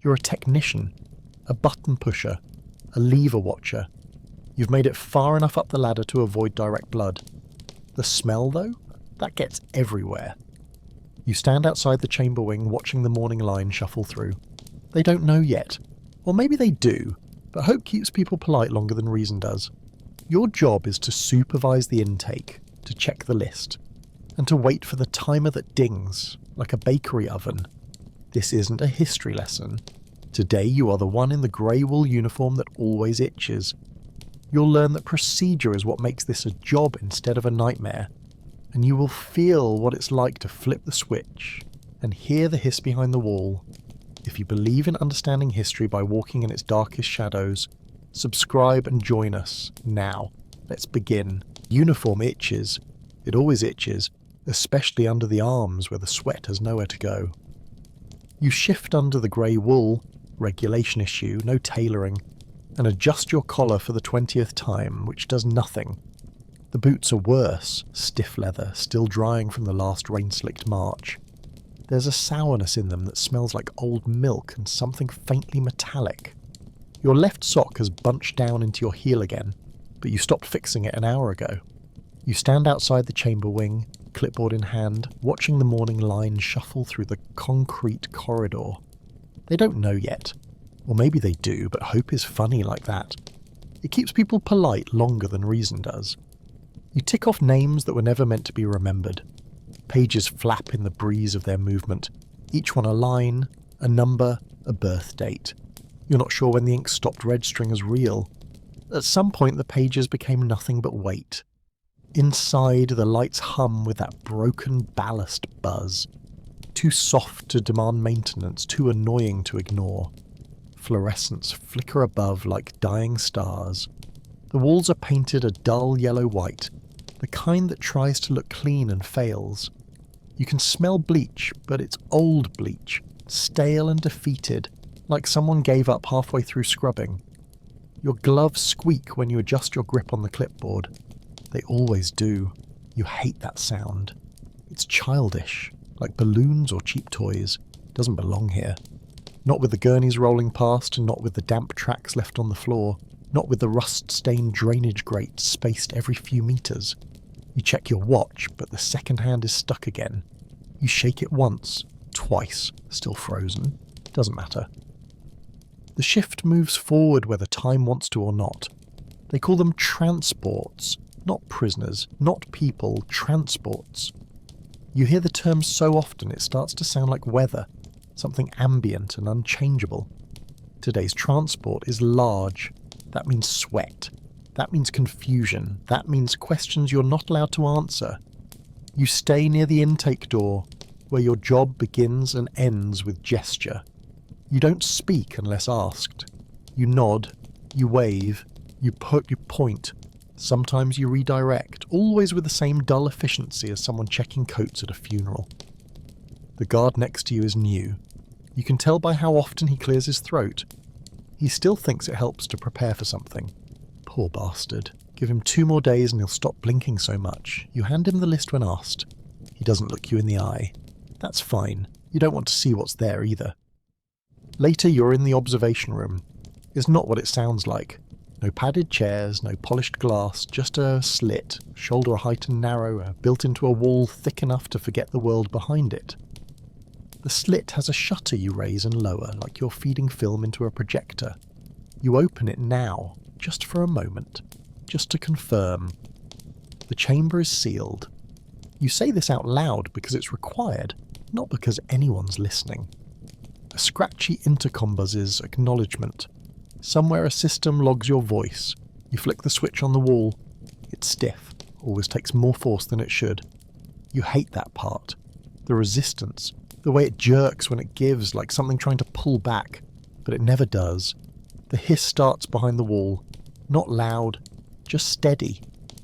You're a technician, a button pusher, a lever watcher. You've made it far enough up the ladder to avoid direct blood. The smell, though, that gets everywhere. You stand outside the chamber wing watching the morning line shuffle through. They don't know yet. Or maybe they do, but hope keeps people polite longer than reason does. Your job is to supervise the intake, to check the list, and to wait for the timer that dings, like a bakery oven. This isn't a history lesson. Today you are the one in the grey wool uniform that always itches. You'll learn that procedure is what makes this a job instead of a nightmare, and you will feel what it's like to flip the switch and hear the hiss behind the wall. If you believe in understanding history by walking in its darkest shadows, subscribe and join us now. Let's begin. Uniform itches. It always itches, especially under the arms where the sweat has nowhere to go. You shift under the grey wool, regulation issue, no tailoring, and adjust your collar for the 20th time, which does nothing. The boots are worse, stiff leather, still drying from the last rain-slicked March. There's a sourness in them that smells like old milk and something faintly metallic. Your left sock has bunched down into your heel again, but you stopped fixing it an hour ago. You stand outside the chamber wing, clipboard in hand, watching the morning line shuffle through the concrete corridor. They don't know yet. Or maybe they do, but hope is funny like that. It keeps people polite longer than reason does. You tick off names that were never meant to be remembered. Pages flap in the breeze of their movement, each one a line, a number, a birth date. You're not sure when the ink stopped registering as real. At some point the pages became nothing but weight. Inside, the lights hum with that broken ballast buzz. Too soft to demand maintenance, too annoying to ignore. Fluorescents flicker above like dying stars. The walls are painted a dull yellow-white, the kind that tries to look clean and fails. You can smell bleach, but it's old bleach, stale and defeated, like someone gave up halfway through scrubbing. Your gloves squeak when you adjust your grip on the clipboard. They always do. You hate that sound. It's childish, like balloons or cheap toys. Doesn't belong here. Not with the gurneys rolling past, and not with the damp tracks left on the floor. Not with the rust-stained drainage grates spaced every few meters. You check your watch, but the second hand is stuck again. You shake it once, twice, still frozen. Doesn't matter. The shift moves forward whether time wants to or not. They call them transports. Not prisoners, not people, transports. You hear the term so often it starts to sound like weather, something ambient and unchangeable. Today's transport is large. That means sweat. That means confusion. That means questions you're not allowed to answer. You stay near the intake door, where your job begins and ends with gesture. You don't speak unless asked. You nod, you wave, you point. Sometimes you redirect, always with the same dull efficiency as someone checking coats at a funeral. The guard next to you is new. You can tell by how often he clears his throat. He still thinks it helps to prepare for something. Poor bastard. Give him 2 more days and he'll stop blinking so much. You hand him the list when asked. He doesn't look you in the eye. That's fine. You don't want to see what's there either. Later you're in the observation room. It's not what it sounds like. No padded chairs, no polished glass, just a slit, shoulder height and narrow, built into a wall thick enough to forget the world behind it. The slit has a shutter you raise and lower, like you're feeding film into a projector. You open it now, just for a moment, just to confirm. The chamber is sealed. You say this out loud because it's required, not because anyone's listening. A scratchy intercom buzzes acknowledgement. Somewhere a system logs your voice. You flick the switch on the wall. It's stiff, always takes more force than it should. You hate that part. The resistance, the way it jerks when it gives, like something trying to pull back, but it never does. The hiss starts behind the wall. Not loud, just steady,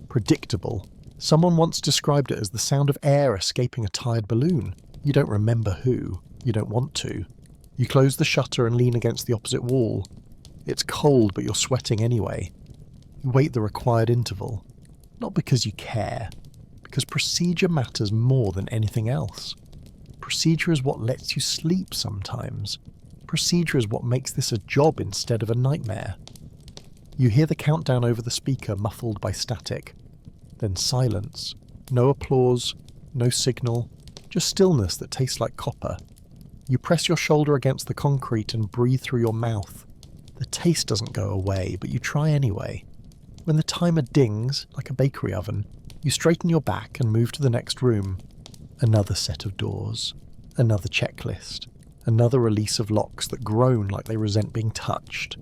predictable. Someone once described it as the sound of air escaping a tired balloon. You don't remember who. You don't want to. You close the shutter and lean against the opposite wall. It's cold, but you're sweating anyway. You wait the required interval. Not because you care, because procedure matters more than anything else. Procedure is what lets you sleep sometimes. Procedure is what makes this a job instead of a nightmare. You hear the countdown over the speaker muffled by static. Then silence. No applause, no signal, just stillness that tastes like copper. You press your shoulder against the concrete and breathe through your mouth. The taste doesn't go away, but you try anyway. When the timer dings, like a bakery oven, you straighten your back and move to the next room. Another set of doors. Another checklist. Another release of locks that groan like they resent being touched.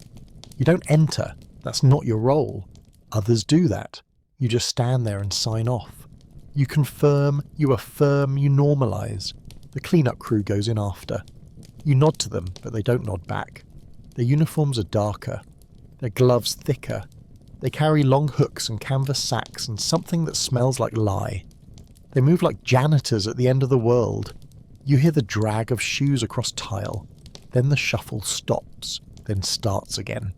You don't enter. That's not your role. Others do that. You just stand there and sign off. You confirm, you affirm, you normalise. The cleanup crew goes in after. You nod to them, but they don't nod back. Their uniforms are darker. Their gloves thicker. They carry long hooks and canvas sacks and something that smells like lye. They move like janitors at the end of the world. You hear the drag of shoes across tile. Then the shuffle stops, then starts again.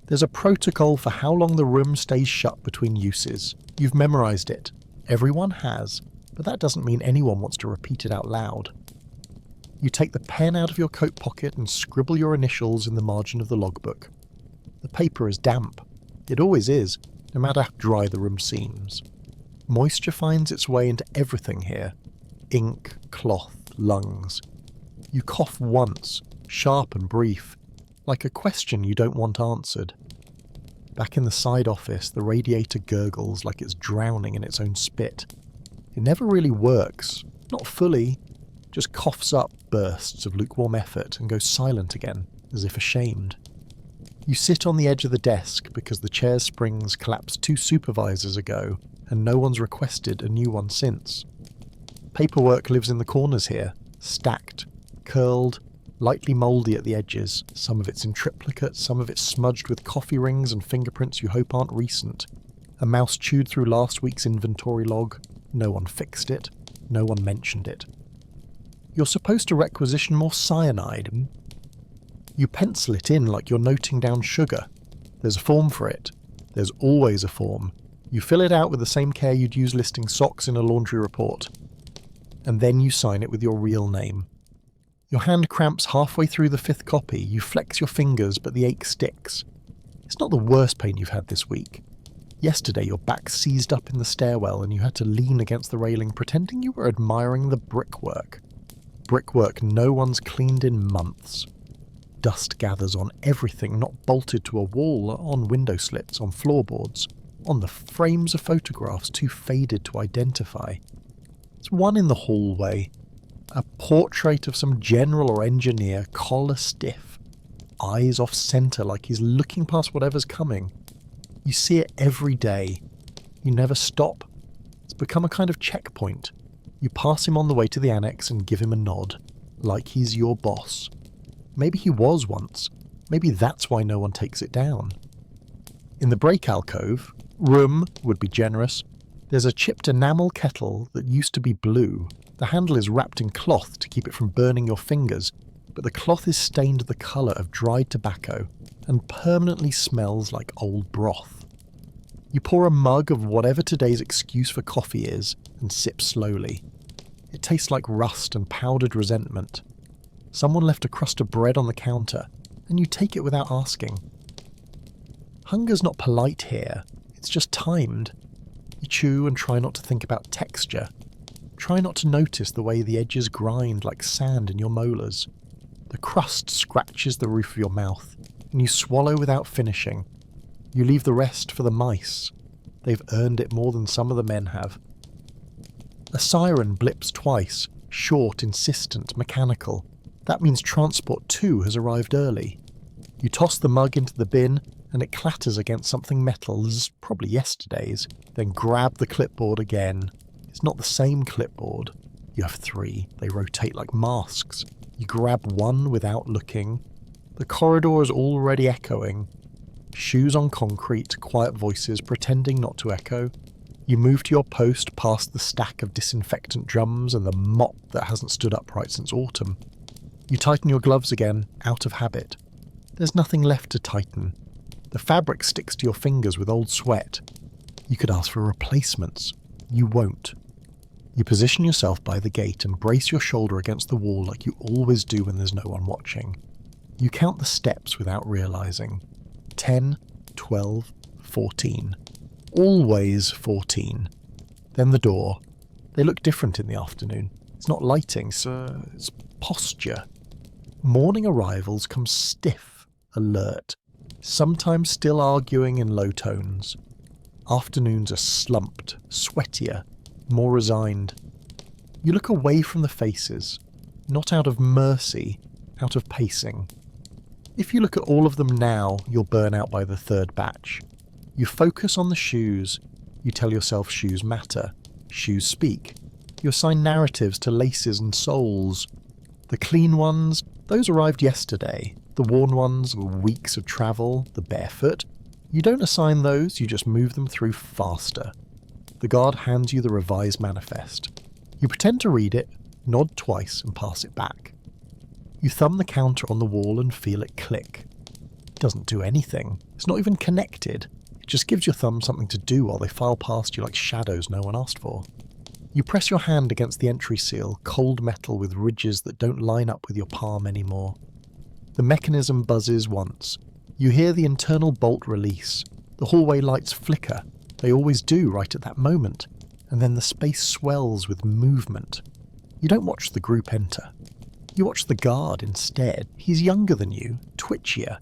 There's a protocol for how long the room stays shut between uses. You've memorised it. Everyone has, but that doesn't mean anyone wants to repeat it out loud. You take the pen out of your coat pocket and scribble your initials in the margin of the logbook. The paper is damp. It always is, no matter how dry the room seems. Moisture finds its way into everything here. Ink, cloth, lungs. You cough once, sharp and brief, like a question you don't want answered. Back in the side office, the radiator gurgles like it's drowning in its own spit. It never really works, not fully, just coughs up bursts of lukewarm effort and goes silent again, as if ashamed. You sit on the edge of the desk because the chair's springs collapsed 2 supervisors ago and no one's requested a new one since. Paperwork lives in the corners here, stacked, curled, lightly mouldy at the edges, some of it's in triplicate, some of it smudged with coffee rings and fingerprints you hope aren't recent. A mouse chewed through last week's inventory log. No one fixed it. No one mentioned it. You're supposed to requisition more cyanide. You pencil it in like you're noting down sugar. There's a form for it. There's always a form. You fill it out with the same care you'd use listing socks in a laundry report. And then you sign it with your real name. Your hand cramps halfway through the 5th copy. You flex your fingers, but the ache sticks. It's not the worst pain you've had this week. Yesterday your back seized up in the stairwell and you had to lean against the railing pretending you were admiring the brickwork. Brickwork no one's cleaned in months. Dust gathers on everything not bolted to a wall, on window slits, on floorboards, on the frames of photographs too faded to identify. There's one in the hallway. A portrait of some general or engineer, collar stiff, eyes off centre like he's looking past whatever's coming. You see it every day. You never stop. It's become a kind of checkpoint. You pass him on the way to the annex and give him a nod, like he's your boss. Maybe he was once. Maybe that's why no one takes it down. In the break alcove, room would be generous, there's a chipped enamel kettle that used to be blue. The handle is wrapped in cloth to keep it from burning your fingers, but the cloth is stained the colour of dried tobacco and permanently smells like old broth. You pour a mug of whatever today's excuse for coffee is and sip slowly. It tastes like rust and powdered resentment. Someone left a crust of bread on the counter, and you take it without asking. Hunger's not polite here, it's just timed. You chew and try not to think about texture. Try not to notice the way the edges grind like sand in your molars. The crust scratches the roof of your mouth, and you swallow without finishing. You leave the rest for the mice. They've earned it more than some of the men have. A siren blips twice, short, insistent, mechanical. That means Transport 2 has arrived early. You toss the mug into the bin, and it clatters against something metal, probably yesterday's. Then grab the clipboard again. It's not the same clipboard. You have 3. They rotate like masks. You grab one without looking. The corridor is already echoing. Shoes on concrete, quiet voices pretending not to echo. You move to your post past the stack of disinfectant drums and the mop that hasn't stood upright since autumn. You tighten your gloves again, out of habit. There's nothing left to tighten. The fabric sticks to your fingers with old sweat. You could ask for replacements. You won't. You position yourself by the gate and brace your shoulder against the wall like you always do when there's no one watching. You count the steps without realizing. 10, 12, 14. Always 14. Then the door. They look different in the afternoon. It's not lighting, so it's posture. Morning arrivals come stiff, alert, sometimes still arguing in low tones. Afternoons are slumped, sweatier, more resigned. You look away from the faces, not out of mercy, out of pacing. If you look at all of them now, you'll burn out by the third batch. You focus on the shoes. You tell yourself shoes matter. Shoes speak. You assign narratives to laces and soles. The clean ones, those arrived yesterday. The worn ones, weeks of travel, the barefoot. You don't assign those, you just move them through faster. The guard hands you the revised manifest. You pretend to read it, nod twice and pass it back. You thumb the counter on the wall and feel it click. It doesn't do anything. It's not even connected. It just gives your thumb something to do while they file past you like shadows no one asked for. You press your hand against the entry seal, cold metal with ridges that don't line up with your palm anymore. The mechanism buzzes once. You hear the internal bolt release. The hallway lights flicker. They always do right at that moment. And then the space swells with movement. You don't watch the group enter. You watch the guard instead. He's younger than you, twitchier.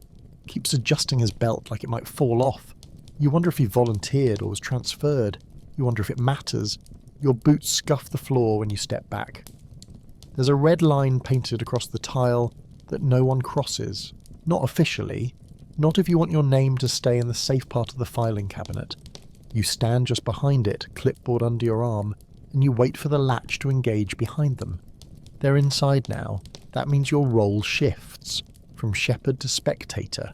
Keeps adjusting his belt like it might fall off. You wonder if he volunteered or was transferred. You wonder if it matters. Your boots scuff the floor when you step back. There's a red line painted across the tile that no one crosses. Not officially. Not if you want your name to stay in the safe part of the filing cabinet. You stand just behind it, clipboard under your arm, and you wait for the latch to engage behind them. They're inside now. That means your role shifts, from shepherd to spectator.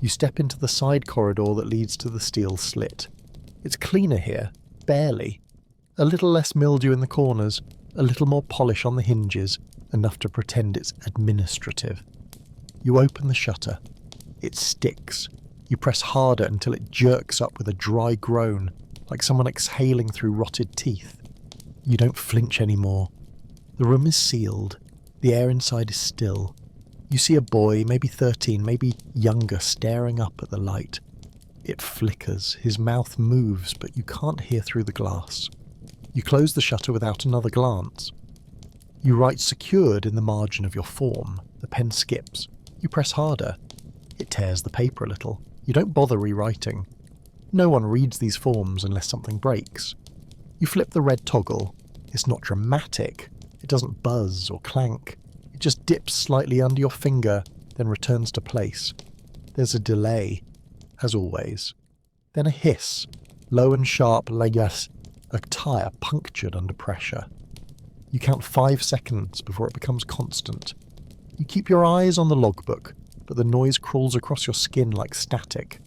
You step into the side corridor that leads to the steel slit. It's cleaner here, barely. A little less mildew in the corners, a little more polish on the hinges, enough to pretend it's administrative. You open the shutter. It sticks. You press harder until it jerks up with a dry groan, like someone exhaling through rotted teeth. You don't flinch anymore. The room is sealed. The air inside is still. You see a boy, maybe 13, maybe younger, staring up at the light. It flickers. His mouth moves, but you can't hear through the glass. You close the shutter without another glance. You write secured in the margin of your form. The pen skips. You press harder. It tears the paper a little. You don't bother rewriting. No one reads these forms unless something breaks. You flip the red toggle. It's not dramatic. It doesn't buzz or clank. It just dips slightly under your finger, then returns to place. There's a delay, as always. Then a hiss, low and sharp like a tire punctured under pressure. You count 5 seconds before it becomes constant. You keep your eyes on the logbook, but the noise crawls across your skin like static.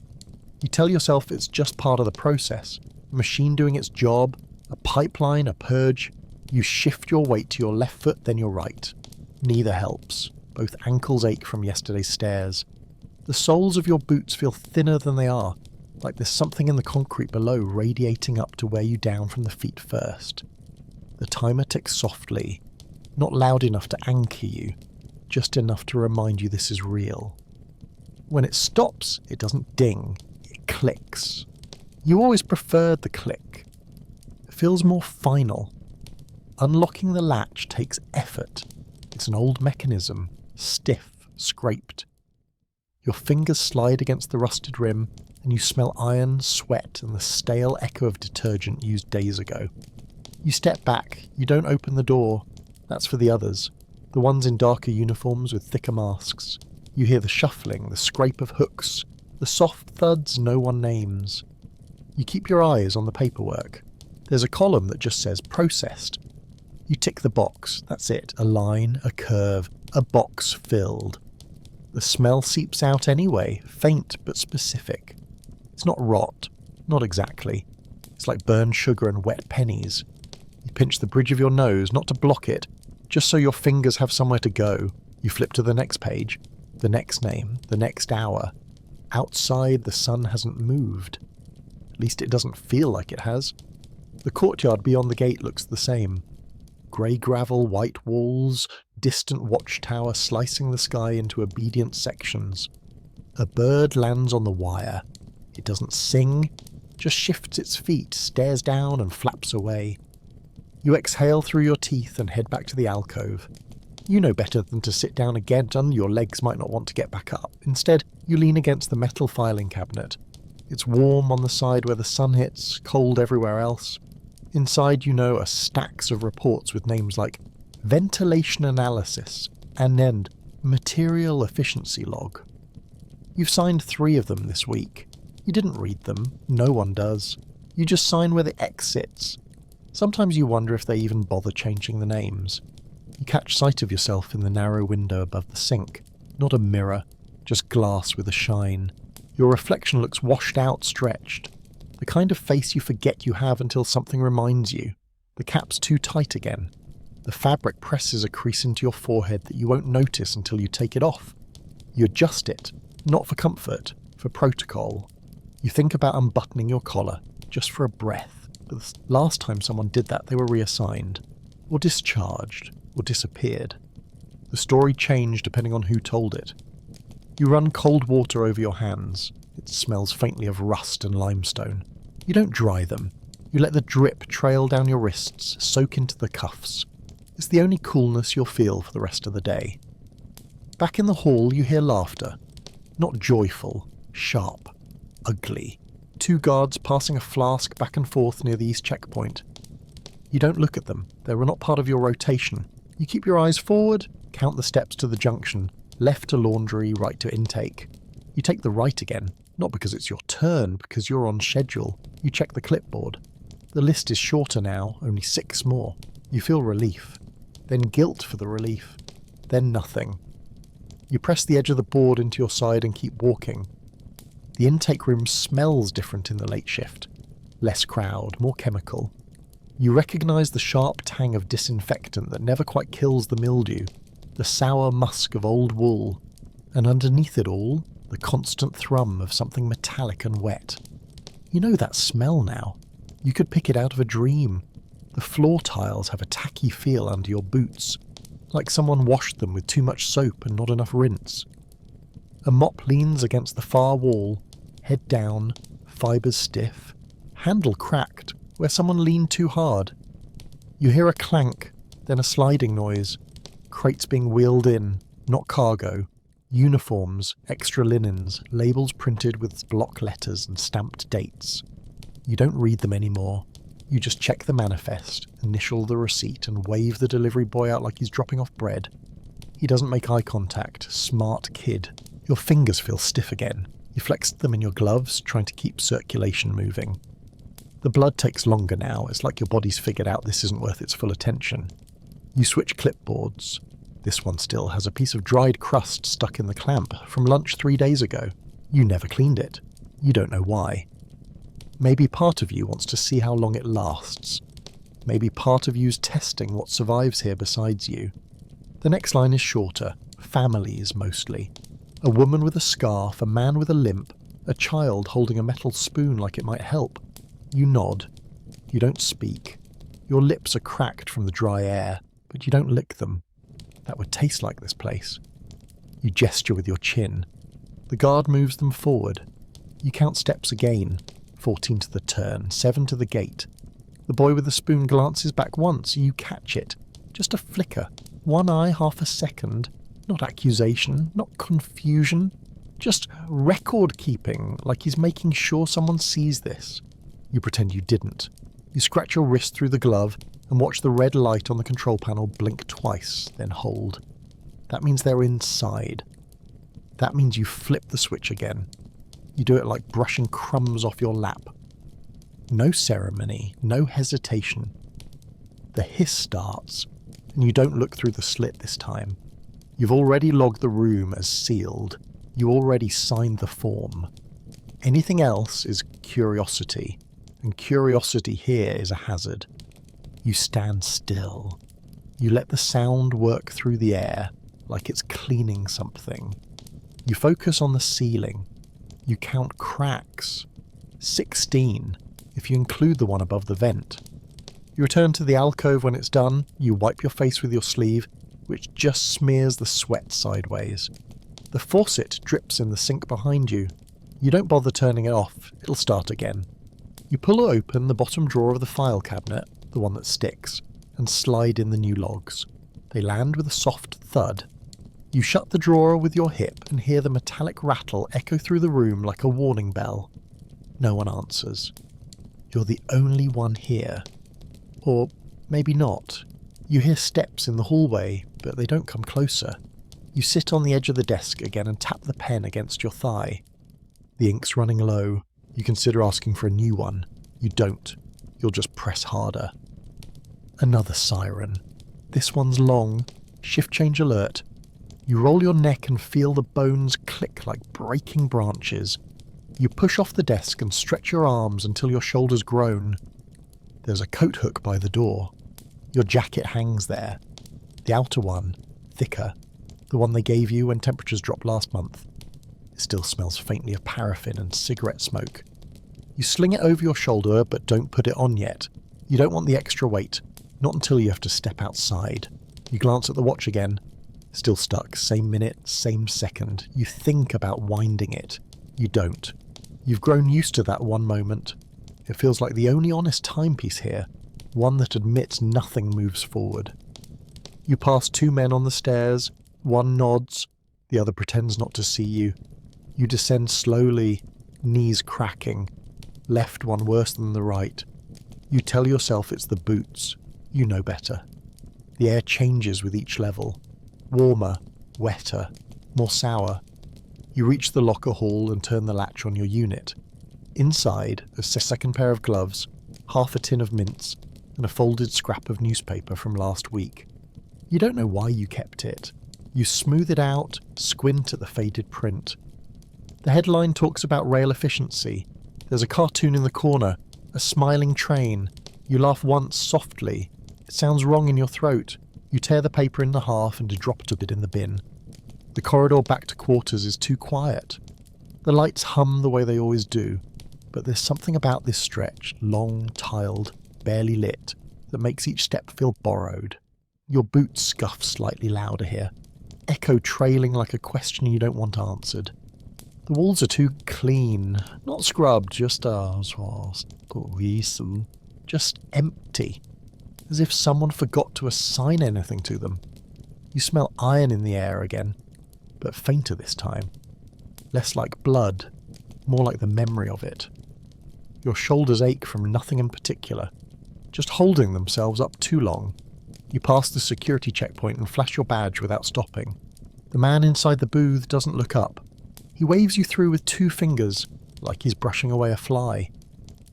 You tell yourself it's just part of the process, a machine doing its job, a pipeline, a purge. You shift your weight to your left foot, then your right. Neither helps. Both ankles ache from yesterday's stairs. The soles of your boots feel thinner than they are, like there's something in the concrete below radiating up to wear you down from the feet first. The timer ticks softly, not loud enough to anchor you, just enough to remind you this is real. When it stops, it doesn't ding, it clicks. You always preferred the click. It feels more final. Unlocking the latch takes effort. It's an old mechanism, stiff, scraped. Your fingers slide against the rusted rim, and you smell iron, sweat, and the stale echo of detergent used days ago. You step back. You don't open the door. That's for the others. The ones in darker uniforms with thicker masks. You hear the shuffling, the scrape of hooks, the soft thuds no one names. You keep your eyes on the paperwork. There's a column that just says processed. You tick the box. That's it. A line, a curve, a box filled. The smell seeps out anyway, faint but specific. It's not rot. Not exactly. It's like burned sugar and wet pennies. You pinch the bridge of your nose, not to block it, just so your fingers have somewhere to go. You flip to the next page, the next name, the next hour. Outside, the sun hasn't moved. At least it doesn't feel like it has. The courtyard beyond the gate looks the same. Grey gravel, white walls, distant watchtower slicing the sky into obedient sections. A bird lands on the wire. It doesn't sing, just shifts its feet, stares down and flaps away. You exhale through your teeth and head back to the alcove. You know better than to sit down again, and your legs might not want to get back up. Instead, you lean against the metal filing cabinet. It's warm on the side where the sun hits, cold everywhere else. Inside, you know, are stacks of reports with names like ventilation analysis and then material efficiency log. You've signed 3 of them this week. You didn't read them. No one does. You just sign where the X sits. Sometimes you wonder if they even bother changing the names. You catch sight of yourself in the narrow window above the sink. Not a mirror, just glass with a shine. Your reflection looks washed out, stretched. The kind of face you forget you have until something reminds you. The cap's too tight again. The fabric presses a crease into your forehead that you won't notice until you take it off. You adjust it, not for comfort, for protocol. You think about unbuttoning your collar, just for a breath. But the last time someone did that, they were reassigned, or discharged, or disappeared. The story changed depending on who told it. You run cold water over your hands. It smells faintly of rust and limestone. You don't dry them. You let the drip trail down your wrists, soak into the cuffs. It's the only coolness you'll feel for the rest of the day. Back in the hall, you hear laughter. Not joyful, sharp, ugly. 2 guards passing a flask back and forth near the east checkpoint. You don't look at them. They're not part of your rotation. You keep your eyes forward, count the steps to the junction, left to laundry, right to intake. You take the right again, not because it's your turn, because you're on schedule. You check the clipboard. The list is shorter now, only 6 more. You feel relief. Then guilt for the relief. Then nothing. You press the edge of the board into your side and keep walking. The intake room smells different in the late shift. Less crowd, more chemical. You recognise the sharp tang of disinfectant that never quite kills the mildew, the sour musk of old wool, and underneath it all, the constant thrum of something metallic and wet. You know that smell now. You could pick it out of a dream. The floor tiles have a tacky feel under your boots, like someone washed them with too much soap and not enough rinse. A mop leans against the far wall, head down, fibres stiff, handle cracked, where someone leaned too hard. You hear a clank, then a sliding noise. Crates being wheeled in, not cargo. Uniforms, extra linens, labels printed with block letters and stamped dates. You don't read them anymore. You just check the manifest, initial the receipt, and wave the delivery boy out like he's dropping off bread. He doesn't make eye contact. Smart kid. Your fingers feel stiff again. You flexed them in your gloves, trying to keep circulation moving. The blood takes longer now. It's like your body's figured out this isn't worth its full attention. You switch clipboards. This one still has a piece of dried crust stuck in the clamp from lunch 3 days ago. You never cleaned it. You don't know why. Maybe part of you wants to see how long it lasts. Maybe part of you's testing what survives here besides you. The next line is shorter. Families, mostly. A woman with a scarf, a man with a limp, a child holding a metal spoon like it might help. You nod. You don't speak. Your lips are cracked from the dry air, but you don't lick them. That would taste like this place. You gesture with your chin. The guard moves them forward. You count steps again. 14 to the turn, 7 to the gate. The boy with the spoon glances back once. You catch it. Just a flicker. One eye, half a second. Not accusation, not confusion. Just record-keeping, like he's making sure someone sees this. You pretend you didn't. You scratch your wrist through the glove and watch the red light on the control panel blink twice, then hold. That means they're inside. That means you flip the switch again. You do it like brushing crumbs off your lap. No ceremony, no hesitation. The hiss starts, and you don't look through the slit this time. You've already logged the room as sealed. You already signed the form. Anything else is curiosity, and curiosity here is a hazard. You stand still. You let the sound work through the air, like it's cleaning something. You focus on the ceiling. You count cracks. 16, if you include the one above the vent. You return to the alcove when it's done. You wipe your face with your sleeve. which just smears the sweat sideways. The faucet drips in the sink behind you. You don't bother turning it off, it'll start again. You pull open the bottom drawer of the file cabinet, the one that sticks, and slide in the new logs. They land with a soft thud. You shut the drawer with your hip and hear the metallic rattle echo through the room like a warning bell. No one answers. You're the only one here. Or maybe not. You hear steps in the hallway, but they don't come closer. You sit on the edge of the desk again and tap the pen against your thigh. The ink's running low. You consider asking for a new one. You don't. You'll just press harder. Another siren. This one's long. Shift change alert. You roll your neck and feel the bones click like breaking branches. You push off the desk and stretch your arms until your shoulders groan. There's a coat hook by the door. Your jacket hangs there. The outer one, thicker. The one they gave you when temperatures dropped last month. It still smells faintly of paraffin and cigarette smoke. You sling it over your shoulder, but don't put it on yet. You don't want the extra weight. Not until you have to step outside. You glance at the watch again. Still stuck, same minute, same second. You think about winding it. You don't. You've grown used to that one moment. It feels like the only honest timepiece here, one that admits nothing moves forward. You pass two men on the stairs. One nods, the other pretends not to see you. You descend slowly, knees cracking. Left one worse than the right. You tell yourself it's the boots. You know better. The air changes with each level. Warmer, wetter, more sour. You reach the locker hall and turn the latch on your unit. Inside, a second pair of gloves, half a tin of mints, and a folded scrap of newspaper from last week. You don't know why you kept it. You smooth it out, squint at the faded print. The headline talks about rail efficiency. There's a cartoon in the corner, a smiling train. You laugh once softly. It sounds wrong in your throat. You tear the paper in half and drop it in the bin. The corridor back to quarters is too quiet. The lights hum the way they always do, but there's something about this stretch, long, tiled, barely lit, that makes each step feel borrowed. Your boots scuff slightly louder here, echo trailing like a question you don't want answered. The walls are too clean, not scrubbed, just empty, as if someone forgot to assign anything to them. You smell iron in the air again, but fainter this time. Less like blood, more like the memory of it. Your shoulders ache from nothing in particular, just holding themselves up too long. You pass the security checkpoint and flash your badge without stopping. The man inside the booth doesn't look up. He waves you through with 2 fingers, like he's brushing away a fly.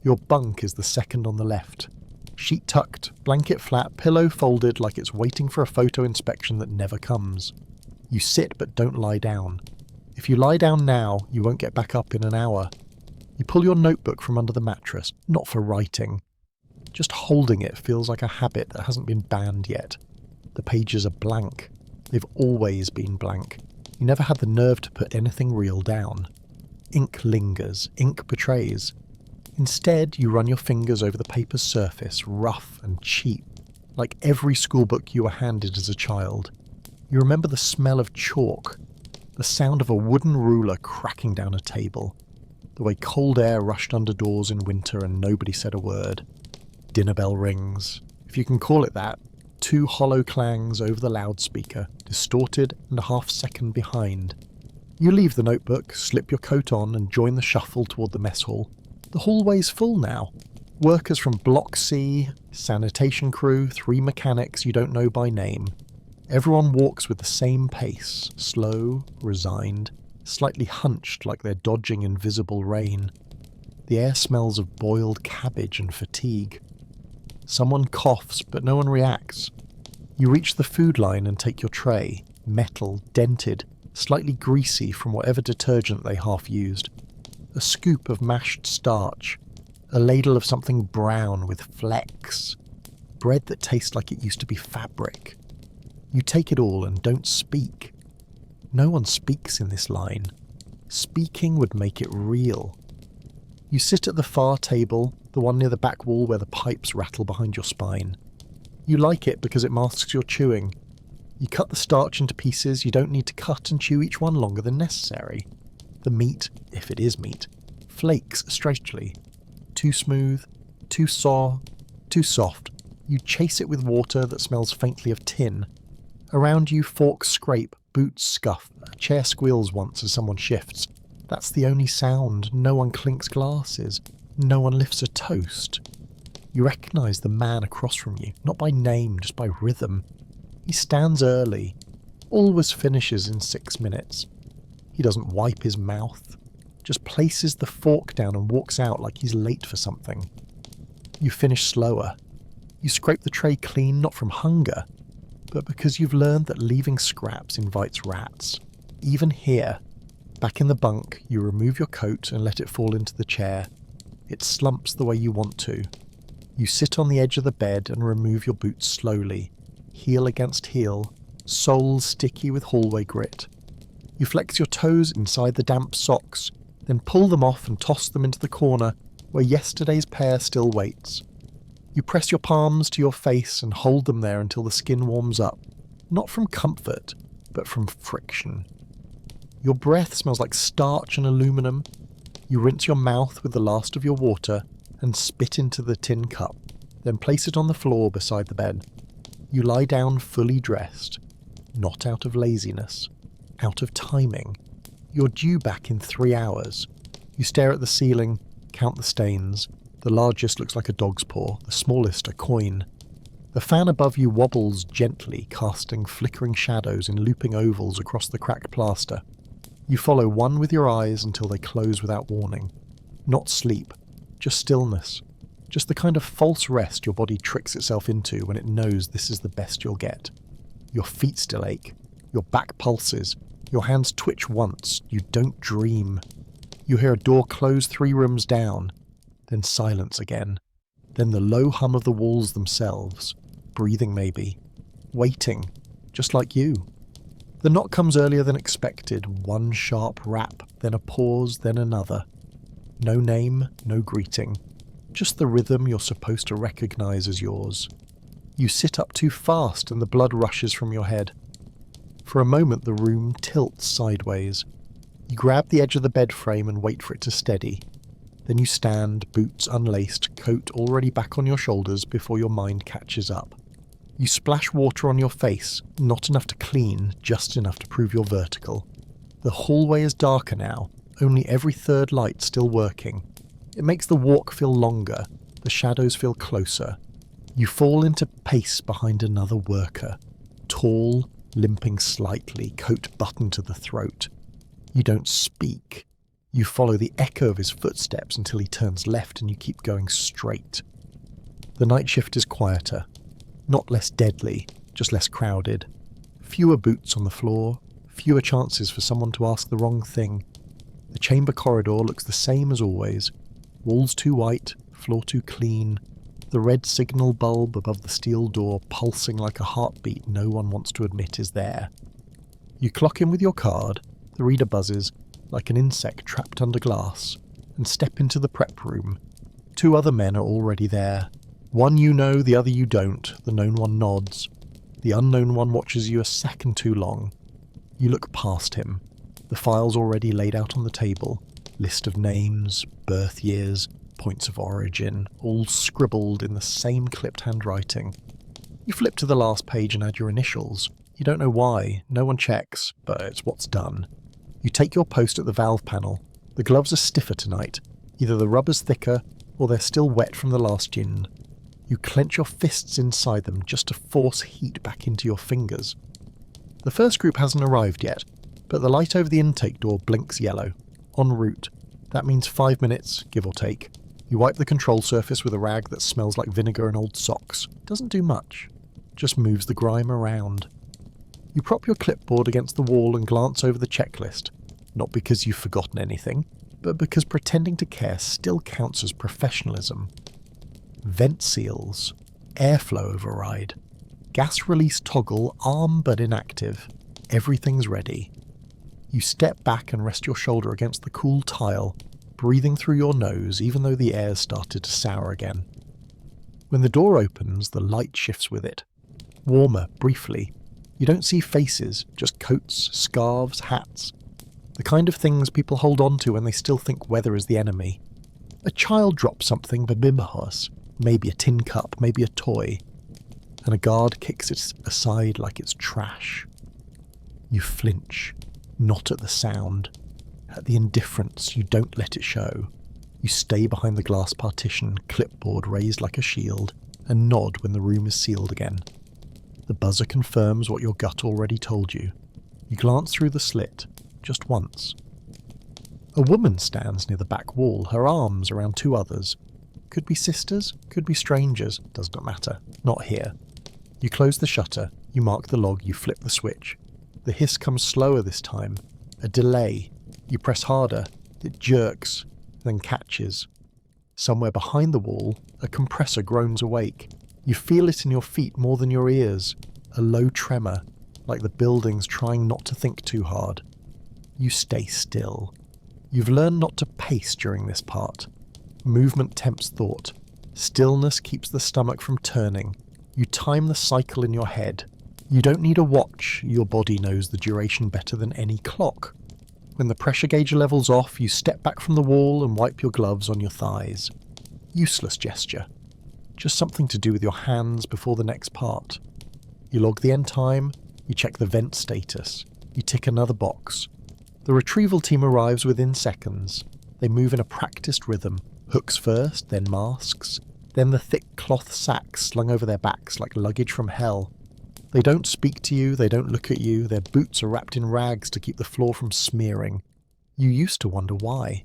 Your bunk is the second on the left. Sheet tucked, blanket flat, pillow folded like it's waiting for a photo inspection that never comes. You sit but don't lie down. If you lie down now, you won't get back up in an hour. You pull your notebook from under the mattress, not for writing. Just holding it feels like a habit that hasn't been banned yet. The pages are blank. They've always been blank. You never had the nerve to put anything real down. Ink lingers, ink betrays. Instead, you run your fingers over the paper's surface, rough and cheap, like every schoolbook you were handed as a child. You remember the smell of chalk, the sound of a wooden ruler cracking down a table, the way cold air rushed under doors in winter and nobody said a word. Dinner bell rings, if you can call it that, 2 hollow clangs over the loudspeaker, distorted and a half-second behind. You leave the notebook, slip your coat on and join the shuffle toward the mess hall. The hallway's full now. Workers from Block C, sanitation crew, 3 mechanics you don't know by name. Everyone walks with the same pace, slow, resigned, slightly hunched like they're dodging invisible rain. The air smells of boiled cabbage and fatigue. Someone coughs, but no one reacts. You reach the food line and take your tray, metal, dented, slightly greasy from whatever detergent they half used. A scoop of mashed starch, a ladle of something brown with flecks, bread that tastes like it used to be fabric. You take it all and don't speak. No one speaks in this line. Speaking would make it real. You sit at the far table, the one near the back wall where the pipes rattle behind your spine. You like it because it masks your chewing. You cut the starch into pieces you don't need to cut and chew each one longer than necessary. The meat, if it is meat, flakes strangely. Too smooth, too too soft. You chase it with water that smells faintly of tin. Around you, forks scrape, boots scuff, a chair squeals once as someone shifts. That's the only sound. No one clinks glasses. No one lifts a toast. You recognise the man across from you, not by name, just by rhythm. He stands early. Always finishes in 6 minutes. He doesn't wipe his mouth. Just places the fork down and walks out like he's late for something. You finish slower. You scrape the tray clean not from hunger, but because you've learned that leaving scraps invites rats. Even here, back in the bunk, you remove your coat and let it fall into the chair. It slumps the way you want to. You sit on the edge of the bed and remove your boots slowly, heel against heel, soles sticky with hallway grit. You flex your toes inside the damp socks, then pull them off and toss them into the corner where yesterday's pair still waits. You press your palms to your face and hold them there until the skin warms up, not from comfort, but from friction. Your breath smells like starch and aluminum. You rinse your mouth with the last of your water and spit into the tin cup, then place it on the floor beside the bed. You lie down fully dressed, not out of laziness, out of timing. You're due back in 3 hours. You stare at the ceiling, count the stains. The largest looks like a dog's paw, the smallest a coin. The fan above you wobbles gently, casting flickering shadows in looping ovals across the cracked plaster. You follow one with your eyes until they close without warning. Not sleep, just stillness. Just the kind of false rest your body tricks itself into when it knows this is the best you'll get. Your feet still ache. Your back pulses. Your hands twitch once. You don't dream. You hear a door close 3 rooms down. Then silence again. Then the low hum of the walls themselves. Breathing maybe. Waiting. Just like you. The knock comes earlier than expected. One sharp rap, then a pause, then another. No name, no greeting. Just the rhythm you're supposed to recognise as yours. You sit up too fast and the blood rushes from your head. For a moment the room tilts sideways. You grab the edge of the bed frame and wait for it to steady. Then you stand, boots unlaced, coat already back on your shoulders before your mind catches up. You splash water on your face, not enough to clean, just enough to prove you're vertical. The hallway is darker now, only every third light still working. It makes the walk feel longer, the shadows feel closer. You fall into pace behind another worker. Tall, limping slightly, coat buttoned to the throat. You don't speak. You follow the echo of his footsteps until he turns left and you keep going straight. The night shift is quieter. Not less deadly, just less crowded. Fewer boots on the floor, fewer chances for someone to ask the wrong thing. The chamber corridor looks the same as always. Walls too white, floor too clean. The red signal bulb above the steel door pulsing like a heartbeat no one wants to admit is there. You clock in with your card, the reader buzzes, like an insect trapped under glass, and step into the prep room. 2 other men are already there. One you know, the other you don't. The known one nods. The unknown one watches you a second too long. You look past him. The file's already laid out on the table. List of names, birth years, points of origin, all scribbled in the same clipped handwriting. You flip to the last page and add your initials. You don't know why, no one checks, but it's what's done. You take your post at the valve panel. The gloves are stiffer tonight. Either the rubber's thicker, or they're still wet from the last gin. You clench your fists inside them just to force heat back into your fingers. The first group hasn't arrived yet, but the light over the intake door blinks yellow. En route. That means 5 minutes, give or take. You wipe the control surface with a rag that smells like vinegar and old socks. Doesn't do much. Just moves the grime around. You prop your clipboard against the wall and glance over the checklist. Not because you've forgotten anything, but because pretending to care still counts as professionalism. Vent seals. Airflow override. Gas release toggle arm but inactive. Everything's ready. You step back and rest your shoulder against the cool tile, breathing through your nose even though the air's started to sour again. When the door opens, the light shifts with it. Warmer, briefly. You don't see faces, just coats, scarves, hats. The kind of things people hold on to when they still think weather is the enemy. A child drops something verbibelhaus, maybe a tin cup, maybe a toy, and a guard kicks it aside like it's trash. You flinch, not at the sound. At the indifference, you don't let it show. You stay behind the glass partition, clipboard raised like a shield, and nod when the room is sealed again. The buzzer confirms what your gut already told you. You glance through the slit, just once. A woman stands near the back wall, her arms around two others. Could be sisters, could be strangers, does not matter. Not here. You close the shutter, you mark the log, you flip the switch. The hiss comes slower this time. A delay. You press harder. It jerks, then catches. Somewhere behind the wall, a compressor groans awake. You feel it in your feet more than your ears. A low tremor, like the building's trying not to think too hard. You stay still. You've learned not to pace during this part. Movement tempts thought. Stillness keeps the stomach from turning. You time the cycle in your head. You don't need a watch, your body knows the duration better than any clock. When the pressure gauge level's off, you step back from the wall and wipe your gloves on your thighs. Useless gesture. Just something to do with your hands before the next part. You log the end time, you check the vent status, you tick another box. The retrieval team arrives within seconds. They move in a practiced rhythm, hooks first, then masks, then the thick cloth sacks slung over their backs like luggage from hell. They don't speak to you, they don't look at you, their boots are wrapped in rags to keep the floor from smearing. You used to wonder why.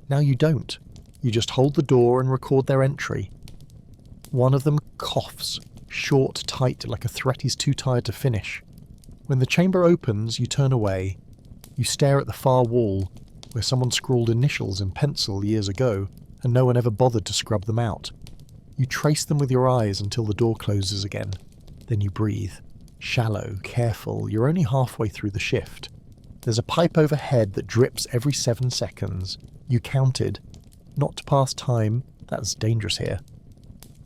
Now you don't. You just hold the door and record their entry. One of them coughs, short, tight, like a threat he's too tired to finish. When the chamber opens, you turn away. You stare at the far wall, where someone scrawled initials in pencil years ago, and no one ever bothered to scrub them out. You trace them with your eyes until the door closes again. Then you breathe. Shallow, careful, you're only halfway through the shift. There's a pipe overhead that drips every 7 seconds. You counted. Not to pass time, that's dangerous here.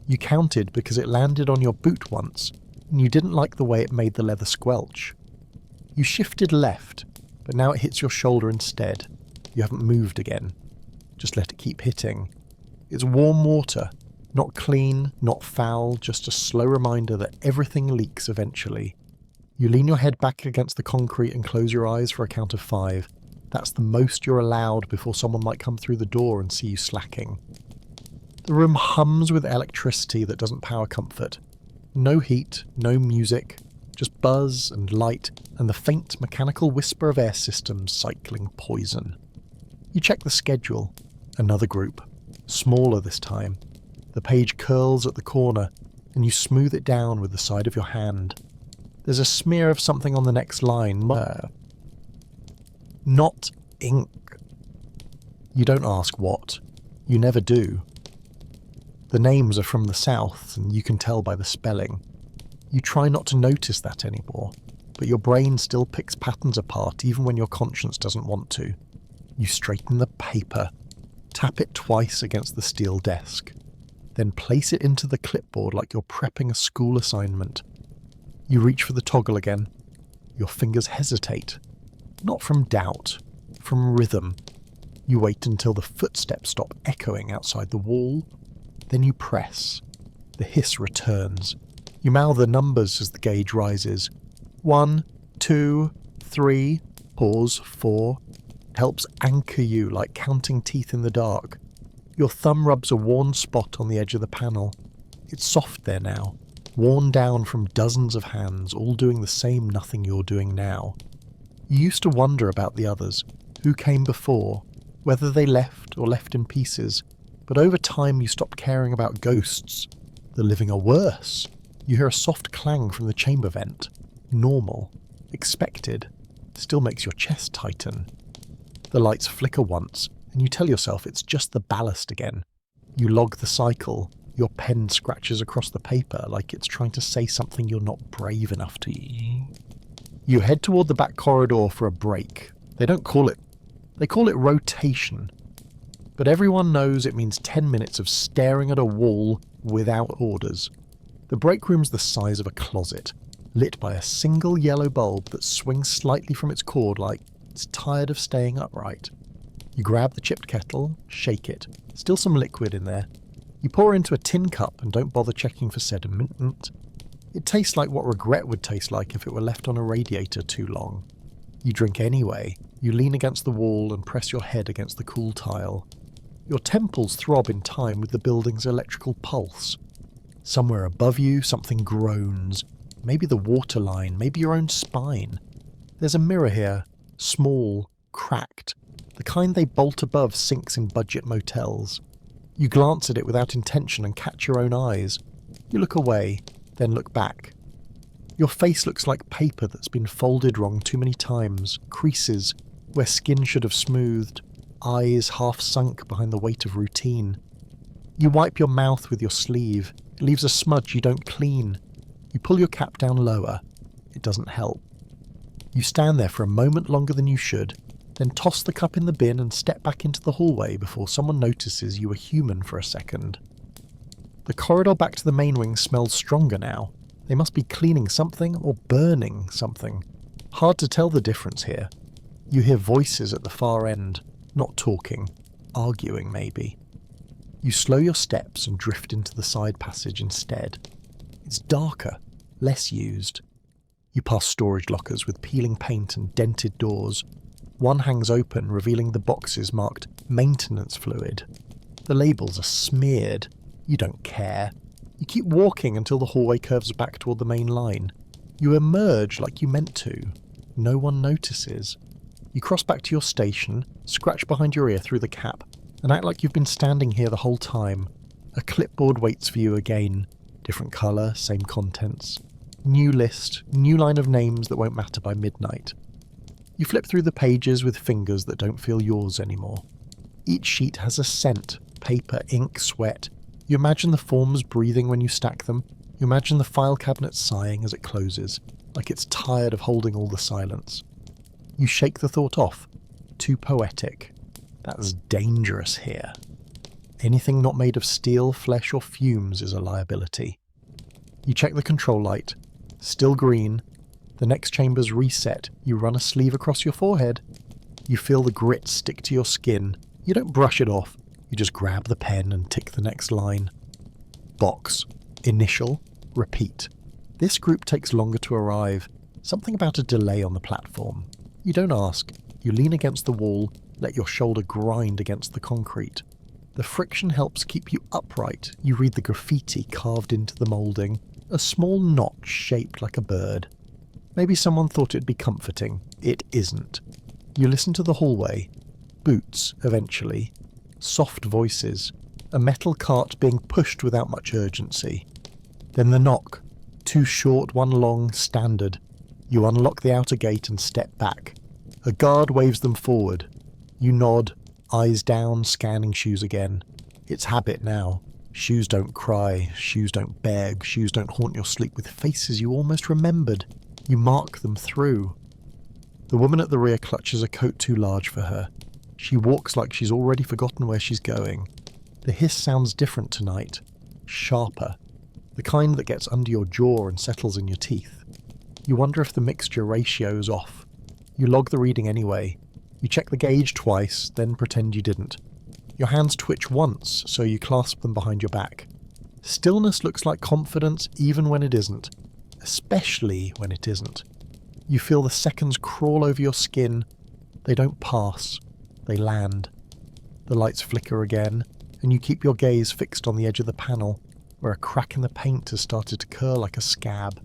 You counted because it landed on your boot once, and you didn't like the way it made the leather squelch. You shifted left, but now it hits your shoulder instead. You haven't moved again. Just let it keep hitting. It's warm water. Not clean, not foul, just a slow reminder that everything leaks eventually. You lean your head back against the concrete and close your eyes for a count of 5. That's the most you're allowed before someone might come through the door and see you slacking. The room hums with electricity that doesn't power comfort. No heat, no music, just buzz and light and the faint mechanical whisper of air systems cycling poison. You check the schedule. Another group. Smaller this time. The page curls at the corner, and you smooth it down with the side of your hand. There's a smear of something on the next line. Not ink. You don't ask what. You never do. The names are from the south, and you can tell by the spelling. You try not to notice that anymore, but your brain still picks patterns apart even when your conscience doesn't want to. You straighten the paper, tap it twice against the steel desk. Then place it into the clipboard like you're prepping a school assignment. You reach for the toggle again. Your fingers hesitate. Not from doubt, from rhythm. You wait until the footsteps stop echoing outside the wall. Then you press. The hiss returns. You mouth the numbers as the gauge rises. 1, 2, 3, pause, 4. It helps anchor you like counting teeth in the dark. Your thumb rubs a worn spot on the edge of the panel. It's soft there now, worn down from dozens of hands, all doing the same nothing you're doing now. You used to wonder about the others, who came before, whether they left or left in pieces, but over time you stopped caring about ghosts. The living are worse. You hear a soft clang from the chamber vent. Normal. Expected. Still makes your chest tighten. The lights flicker once, and you tell yourself it's just the ballast again. You log the cycle. Your pen scratches across the paper like it's trying to say something you're not brave enough to. You head toward the back corridor for a break. They call it rotation. But everyone knows it means 10 minutes of staring at a wall without orders. The break room's the size of a closet. lit by a single yellow bulb that swings slightly from its cord like it's tired of staying upright. You grab the chipped kettle, shake it, still some liquid in there. You pour into a tin cup and don't bother checking for sediment. It tastes like what regret would taste like if it were left on a radiator too long. You drink anyway. You lean against the wall and press your head against the cool tile. Your temples throb in time with the building's electrical pulse. Somewhere above you, something groans. Maybe the water line, maybe your own spine. There's a mirror here, small, cracked, the kind they bolt above sinks in budget motels. You glance at it without intention and catch your own eyes. You look away, then look back. Your face looks like paper that's been folded wrong too many times, creases where skin should have smoothed, eyes half sunk behind the weight of routine. You wipe your mouth with your sleeve. It leaves a smudge you don't clean. You pull your cap down lower. It doesn't help. You stand there for a moment longer than you should, then toss the cup in the bin and step back into the hallway before someone notices you were human for a second. The corridor back to the main wing smells stronger now. They must be cleaning something or burning something. Hard to tell the difference here. You hear voices at the far end, not talking, arguing maybe. You slow your steps and drift into the side passage instead. It's darker, less used. You pass storage lockers with peeling paint and dented doors. One hangs open, revealing the boxes marked maintenance fluid. The labels are smeared. You don't care. You keep walking until the hallway curves back toward the main line. You emerge like you meant to. No one notices. You cross back to your station, scratch behind your ear through the cap, and act like you've been standing here the whole time. A clipboard waits for you again. Different colour, same contents. New list, new line of names that won't matter by midnight. You flip through the pages with fingers that don't feel yours anymore. Each sheet has a scent, paper, ink, sweat. You imagine the forms breathing when you stack them. You imagine the file cabinet sighing as it closes, like it's tired of holding all the silence. You shake the thought off. Too poetic. That's dangerous here. Anything not made of steel, flesh, or fumes is a liability. You check the control light. Still green. The next chamber's reset. You run a sleeve across your forehead. You feel the grit stick to your skin. You don't brush it off. You just grab the pen and tick the next line. Box. Initial. Repeat. This group takes longer to arrive. Something about a delay on the platform. You don't ask. You lean against the wall, let your shoulder grind against the concrete. The friction helps keep you upright. You read the graffiti carved into the moulding. A small notch shaped like a bird. Maybe someone thought it'd be comforting. It isn't. You listen to the hallway. Boots, eventually. Soft voices. A metal cart being pushed without much urgency. Then the knock. Two short, one long, standard. You unlock the outer gate and step back. A guard waves them forward. You nod, eyes down, scanning shoes again. It's habit now. Shoes don't cry, shoes don't beg, shoes don't haunt your sleep with faces you almost remembered. You mark them through. The woman at the rear clutches a coat too large for her. She walks like she's already forgotten where she's going. The hiss sounds different tonight. Sharper. The kind that gets under your jaw and settles in your teeth. You wonder if the mixture ratio's off. You log the reading anyway. You check the gauge twice, then pretend you didn't. Your hands twitch once, so you clasp them behind your back. Stillness looks like confidence even when it isn't. Especially when it isn't. You feel the seconds crawl over your skin. They don't pass. They land. The lights flicker again, and you keep your gaze fixed on the edge of the panel, where a crack in the paint has started to curl like a scab.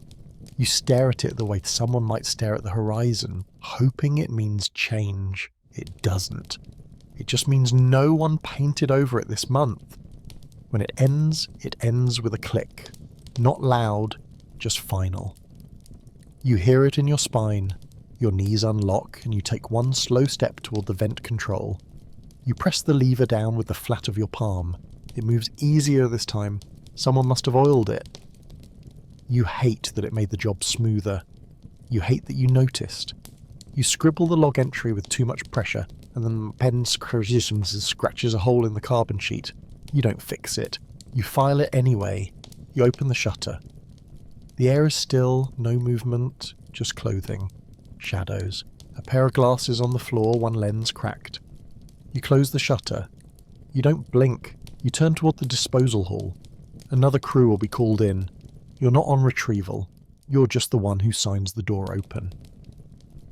You stare at it the way someone might stare at the horizon, hoping it means change. It doesn't. It just means no one painted over it this month. When it ends with a click. Not loud, just final. You hear it in your spine. Your knees unlock and you take one slow step toward the vent control. You press the lever down with the flat of your palm. It moves easier this time. Someone must have oiled it. You hate that it made the job smoother. You hate that you noticed. You scribble the log entry with too much pressure, and then the pen scratches a hole in the carbon sheet. You don't fix it. You file it anyway. You open the shutter. The air is still, no movement, just clothing, shadows, a pair of glasses on the floor, one lens cracked. You close the shutter. You don't blink. You turn toward the disposal hall. Another crew will be called in. You're not on retrieval. You're just the one who signs the door open.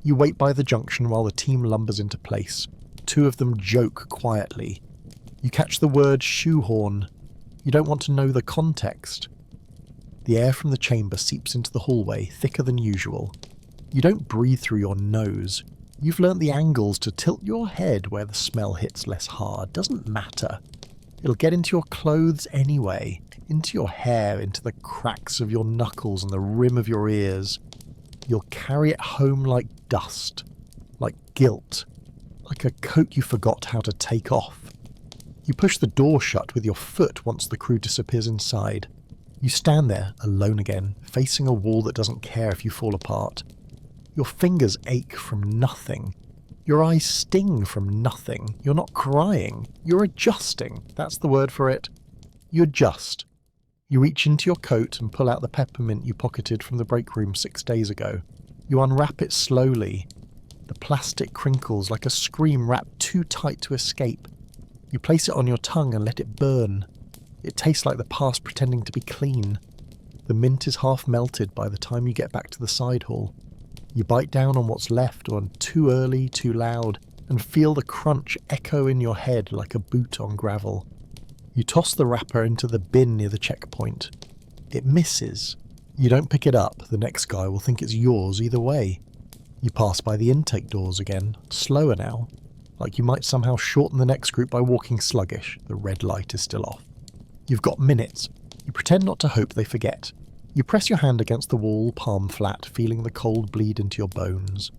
You wait by the junction while the team lumbers into place. Two of them joke quietly. You catch the word shoehorn. You don't want to know the context. The air from the chamber seeps into the hallway, thicker than usual. You don't breathe through your nose. You've learnt the angles to tilt your head where the smell hits less hard. Doesn't matter. It'll get into your clothes anyway, into your hair, into the cracks of your knuckles and the rim of your ears. You'll carry it home like dust, like guilt, like a coat you forgot how to take off. You push the door shut with your foot once the crew disappears inside. You stand there, alone again, facing a wall that doesn't care if you fall apart. Your fingers ache from nothing. Your eyes sting from nothing. You're not crying. You're adjusting. That's the word for it. You adjust. You reach into your coat and pull out the peppermint you pocketed from the break room 6 days ago. You unwrap it slowly. The plastic crinkles like a scream wrapped too tight to escape. You place it on your tongue and let it burn. It tastes like the past pretending to be clean. The mint is half melted by the time you get back to the side hall. You bite down on what's left, or too early, too loud, and feel the crunch echo in your head like a boot on gravel. You toss the wrapper into the bin near the checkpoint. It misses. You don't pick it up, the next guy will think it's yours either way. You pass by the intake doors again, slower now, like you might somehow shorten the next group by walking sluggish. The red light is still off. You've got minutes. You pretend not to hope they forget. You press your hand against the wall, palm flat, feeling the cold bleed into your bones.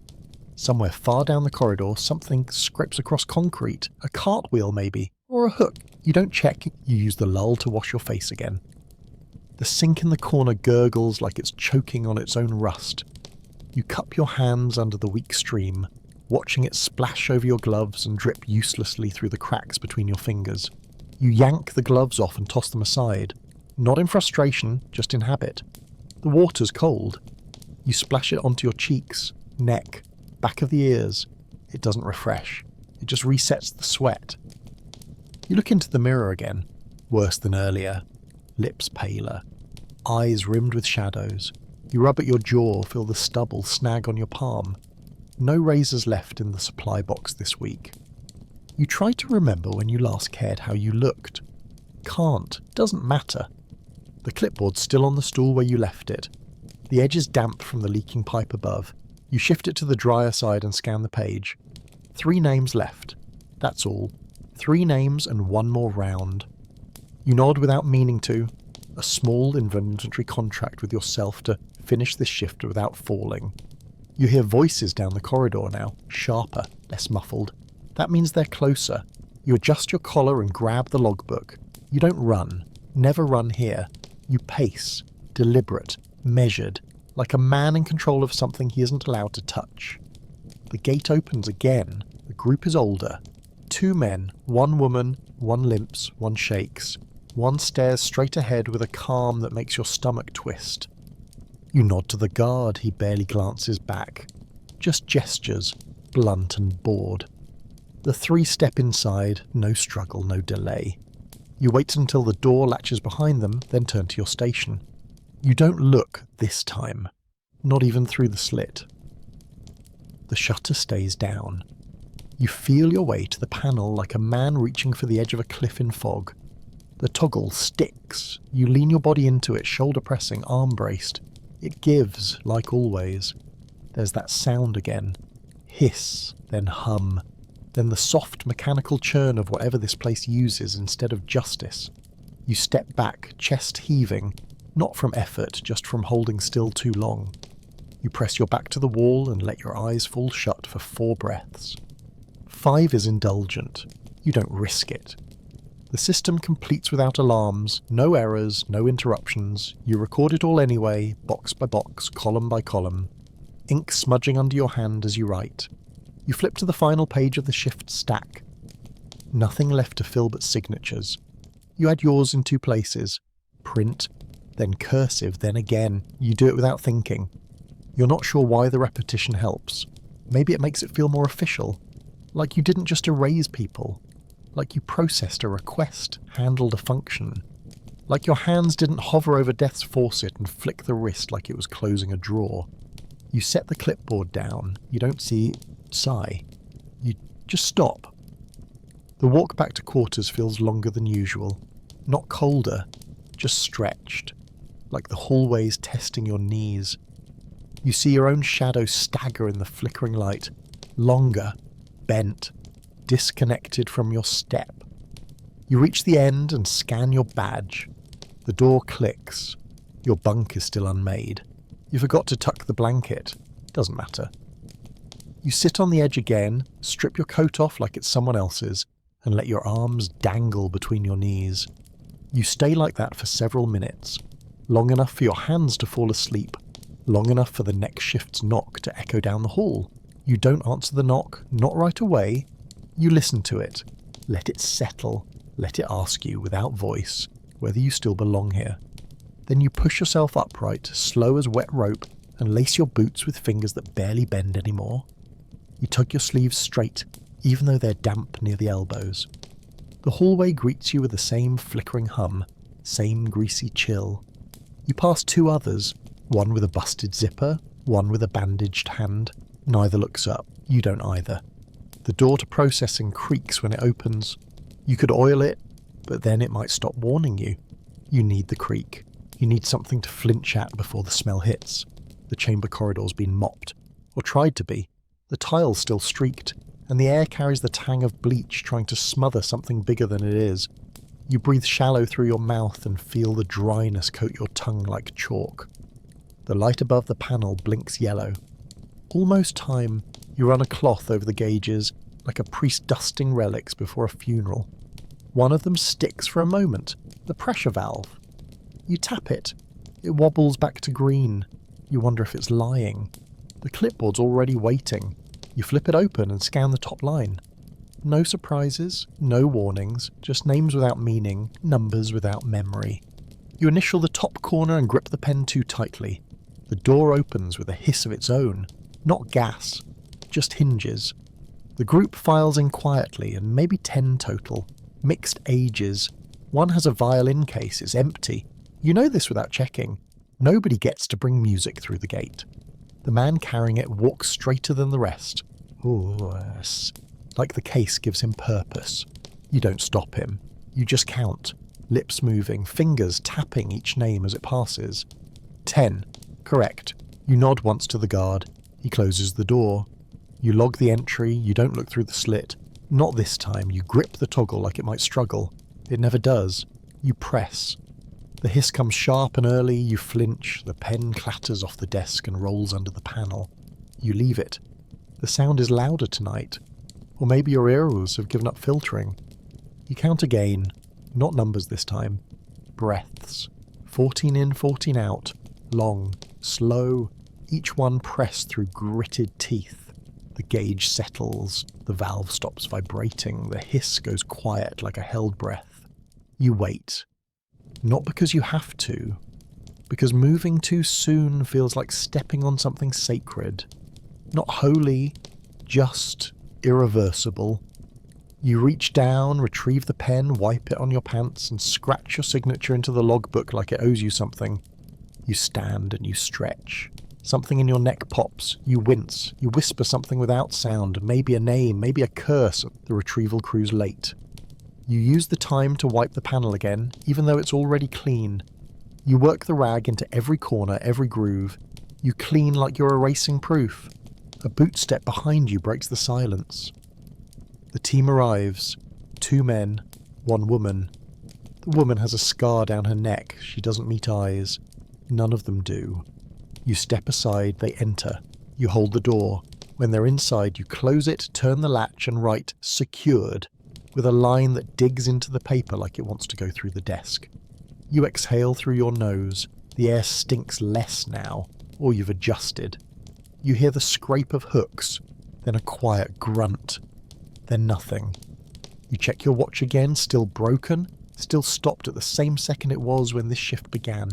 Somewhere far down the corridor, something scrapes across concrete. A cartwheel, maybe. Or a hook. You don't check. You use the lull to wash your face again. The sink in the corner gurgles like it's choking on its own rust. You cup your hands under the weak stream, watching it splash over your gloves and drip uselessly through the cracks between your fingers. You yank the gloves off and toss them aside. Not in frustration, just in habit. The water's cold. You splash it onto your cheeks, neck, back of the ears. It doesn't refresh. It just resets the sweat. You look into the mirror again. Worse than earlier. Lips paler. Eyes rimmed with shadows. You rub at your jaw, feel the stubble snag on your palm. No razors left in the supply box this week. You try to remember when you last cared how you looked. Can't. Doesn't matter. The clipboard's still on the stool where you left it. The edge is damp from the leaking pipe above. You shift it to the drier side and scan the page. 3 names left. That's all. 3 names and 1 more round. You nod without meaning to. A small involuntary contract with yourself to finish this shift without falling. You hear voices down the corridor now, sharper, less muffled. That means they're closer. You adjust your collar and grab the logbook. You don't run. Never run here. You pace, deliberate, measured, like a man in control of something he isn't allowed to touch. The gate opens again. The group is older. 2 men, 1 woman, 1 limps, 1 shakes. 1 stares straight ahead with a calm that makes your stomach twist. You nod to the guard. He barely glances back. Just gestures, blunt and bored. The 3 step inside, no struggle, no delay. You wait until the door latches behind them, then turn to your station. You don't look this time, not even through the slit. The shutter stays down. You feel your way to the panel like a man reaching for the edge of a cliff in fog. The toggle sticks. You lean your body into it, shoulder pressing, arm braced. It gives, like always. There's that sound again. Hiss, then hum. Then the soft mechanical churn of whatever this place uses instead of justice. You step back, chest heaving, not from effort, just from holding still too long. You press your back to the wall and let your eyes fall shut for 4 breaths. 5 is indulgent. You don't risk it. The system completes without alarms, no errors, no interruptions. You record it all anyway, box by box, column by column. Ink smudging under your hand as you write. You flip to the final page of the shift stack. Nothing left to fill but signatures. You add yours in 2 places. Print, then cursive, then again. You do it without thinking. You're not sure why the repetition helps. Maybe it makes it feel more official. Like you didn't just erase people. Like you processed a request, handled a function. Like your hands didn't hover over death's faucet and flick the wrist like it was closing a drawer. You set the clipboard down. You don't sigh. You just stop. The walk back to quarters feels longer than usual. Not colder, just stretched. Like the hallway's testing your knees. You see your own shadow stagger in the flickering light. Longer, bent, disconnected from your step. You reach the end and scan your badge. The door clicks. Your bunk is still unmade. You forgot to tuck the blanket. Doesn't matter. You sit on the edge again, strip your coat off like it's someone else's, and let your arms dangle between your knees. You stay like that for several minutes, long enough for your hands to fall asleep, long enough for the next shift's knock to echo down the hall. You don't answer the knock, not right away. You listen to it. Let it settle. Let it ask you, without voice, whether you still belong here. Then you push yourself upright, slow as wet rope, and lace your boots with fingers that barely bend anymore. You tug your sleeves straight, even though they're damp near the elbows. The hallway greets you with the same flickering hum, same greasy chill. You pass two others, one with a busted zipper, one with a bandaged hand. Neither looks up. You don't either. The door to processing creaks when it opens. You could oil it, but then it might stop warning you. You need the creak. You need something to flinch at before the smell hits. The chamber corridor's been mopped, or tried to be. The tile's still streaked, and the air carries the tang of bleach trying to smother something bigger than it is. You breathe shallow through your mouth and feel the dryness coat your tongue like chalk. The light above the panel blinks yellow. Almost time, you run a cloth over the gauges, like a priest dusting relics before a funeral. One of them sticks for a moment, the pressure valve. You tap it. It wobbles back to green. You wonder if it's lying. The clipboard's already waiting. You flip it open and scan the top line. No surprises, no warnings, just names without meaning, numbers without memory. You initial the top corner and grip the pen too tightly. The door opens with a hiss of its own. Not gas, just hinges. The group files in quietly, and maybe 10 total. Mixed ages. One has a violin case, it's empty. You know this without checking. Nobody gets to bring music through the gate. The man carrying it walks straighter than the rest. Oh, yes. Like the case gives him purpose. You don't stop him. You just count. Lips moving, fingers tapping each name as it passes. 10. Correct. You nod once to the guard. He closes the door. You log the entry. You don't look through the slit. Not this time. You grip the toggle like it might struggle. It never does. You press. The hiss comes sharp and early. You flinch. The pen clatters off the desk and rolls under the panel. You leave it. The sound is louder tonight. Or maybe your ears have given up filtering. You count again. Not numbers this time. Breaths. 14 in, 14 out. Long. Slow. Each one pressed through gritted teeth. The gauge settles. The valve stops vibrating. The hiss goes quiet like a held breath. You wait. Not because you have to. Because moving too soon feels like stepping on something sacred. Not holy, just irreversible. You reach down, retrieve the pen, wipe it on your pants, and scratch your signature into the logbook like it owes you something. You stand and you stretch. Something in your neck pops. You wince. You whisper something without sound, maybe a name, maybe a curse. The retrieval crew's late. You use the time to wipe the panel again, even though it's already clean. You work the rag into every corner, every groove. You clean like you're erasing proof. A boot step behind you breaks the silence. The team arrives. 2 men, 1 woman. The woman has a scar down her neck. She doesn't meet eyes. None of them do. You step aside, they enter. You hold the door. When they're inside, you close it, turn the latch and write "secured" with a line that digs into the paper like it wants to go through the desk. You exhale through your nose. The air stinks less now, or you've adjusted. You hear the scrape of hooks, then a quiet grunt, then nothing. You check your watch again, still broken, still stopped at the same second it was when this shift began.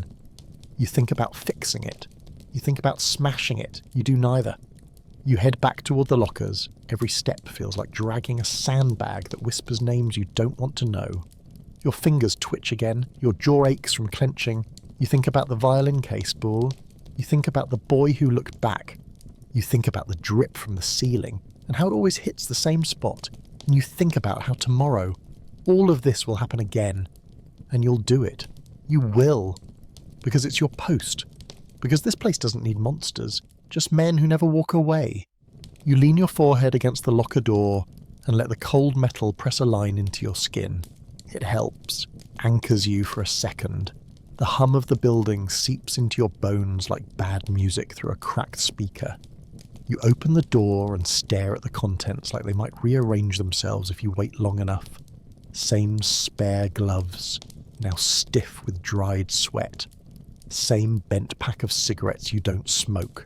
You think about fixing it. You think about smashing it. You do neither. You head back toward the lockers. Every step feels like dragging a sandbag that whispers names you don't want to know. Your fingers twitch again. Your jaw aches from clenching. You think about the violin case, Bull. You think about the boy who looked back. You think about the drip from the ceiling and how it always hits the same spot. And you think about how tomorrow, all of this will happen again. And you'll do it. You will. Because it's your post. Because this place doesn't need monsters, just men who never walk away. You lean your forehead against the locker door and let the cold metal press a line into your skin. It helps, anchors you for a second. The hum of the building seeps into your bones like bad music through a cracked speaker. You open the door and stare at the contents like they might rearrange themselves if you wait long enough. Same spare gloves, now stiff with dried sweat. Same bent pack of cigarettes you don't smoke.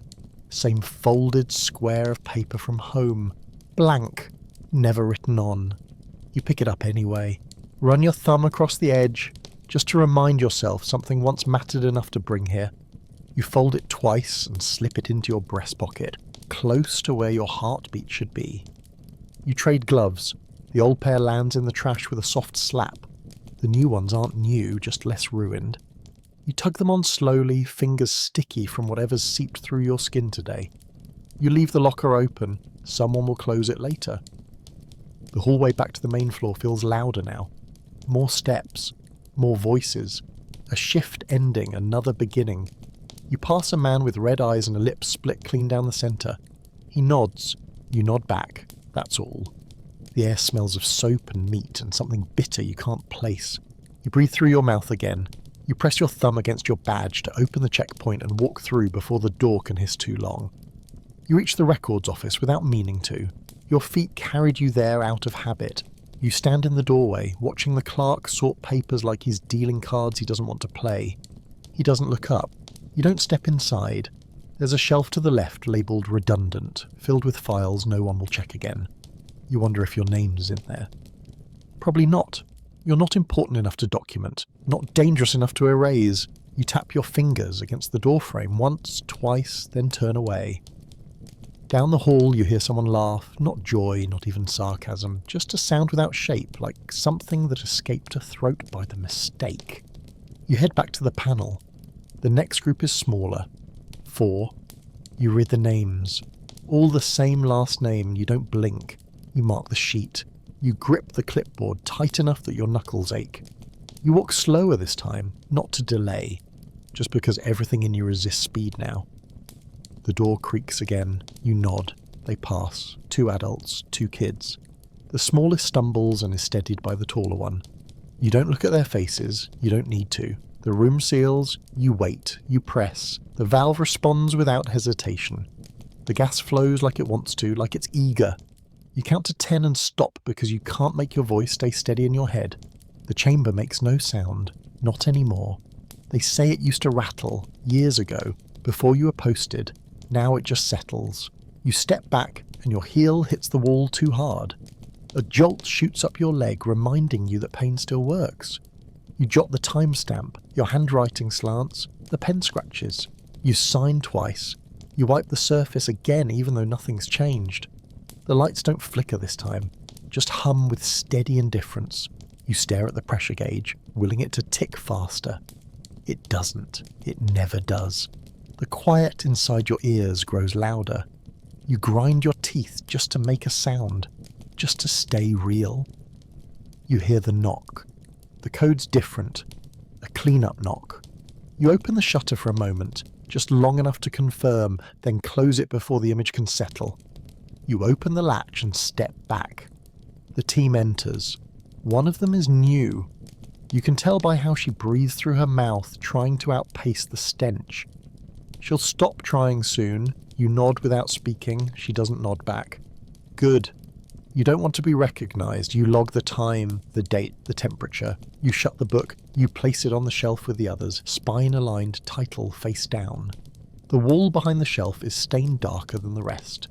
Same folded square of paper from home. Blank, never written on. You pick it up anyway. Run your thumb across the edge, just to remind yourself something once mattered enough to bring here. You fold it twice and slip it into your breast pocket, close to where your heartbeat should be. You trade gloves. The old pair lands in the trash with a soft slap. The new ones aren't new, just less ruined. You tug them on slowly, fingers sticky from whatever's seeped through your skin today. You leave the locker open. Someone will close it later. The hallway back to the main floor feels louder now. More steps. More voices. A shift ending, another beginning. You pass a man with red eyes and a lip split clean down the centre. He nods. You nod back. That's all. The air smells of soap and meat and something bitter you can't place. You breathe through your mouth again. You press your thumb against your badge to open the checkpoint and walk through before the door can hiss too long. You reach the records office without meaning to. Your feet carried you there out of habit. You stand in the doorway, watching the clerk sort papers like he's dealing cards he doesn't want to play. He doesn't look up. You don't step inside. There's a shelf to the left labelled redundant, filled with files no one will check again. You wonder if your name's in there. Probably not. You're not important enough to document, not dangerous enough to erase. You tap your fingers against the doorframe once, twice, then turn away. Down the hall you hear someone laugh, not joy, not even sarcasm, just a sound without shape, like something that escaped a throat by the mistake. You head back to the panel. The next group is smaller. 4. You read the names. All the same last name, you don't blink. You mark the sheet. You grip the clipboard tight enough that your knuckles ache. You walk slower this time, not to delay, just because everything in you resists speed now. The door creaks again. You nod. They pass. 2 adults, 2 kids. The smallest stumbles and is steadied by the taller one. You don't look at their faces. You don't need to. The room seals. You wait. You press. The valve responds without hesitation. The gas flows like it wants to, like it's eager. You count to 10 and stop because you can't make your voice stay steady in your head. The chamber makes no sound. Not anymore. They say it used to rattle, years ago, before you were posted. Now it just settles. You step back and your heel hits the wall too hard. A jolt shoots up your leg, reminding you that pain still works. You jot the timestamp, your handwriting slants, the pen scratches. You sign twice. You wipe the surface again even though nothing's changed. The lights don't flicker this time, just hum with steady indifference. You stare at the pressure gauge, willing it to tick faster. It doesn't. It never does. The quiet inside your ears grows louder. You grind your teeth just to make a sound, just to stay real. You hear the knock. The code's different. A clean-up knock. You open the shutter for a moment, just long enough to confirm, then close it before the image can settle. You open the latch and step back. The team enters. One of them is new. You can tell by how she breathes through her mouth, trying to outpace the stench. She'll stop trying soon. You nod without speaking. She doesn't nod back. Good. You don't want to be recognised. You log the time, the date, the temperature. You shut the book. You place it on the shelf with the others, spine-aligned, title face down. The wall behind the shelf is stained darker than the rest.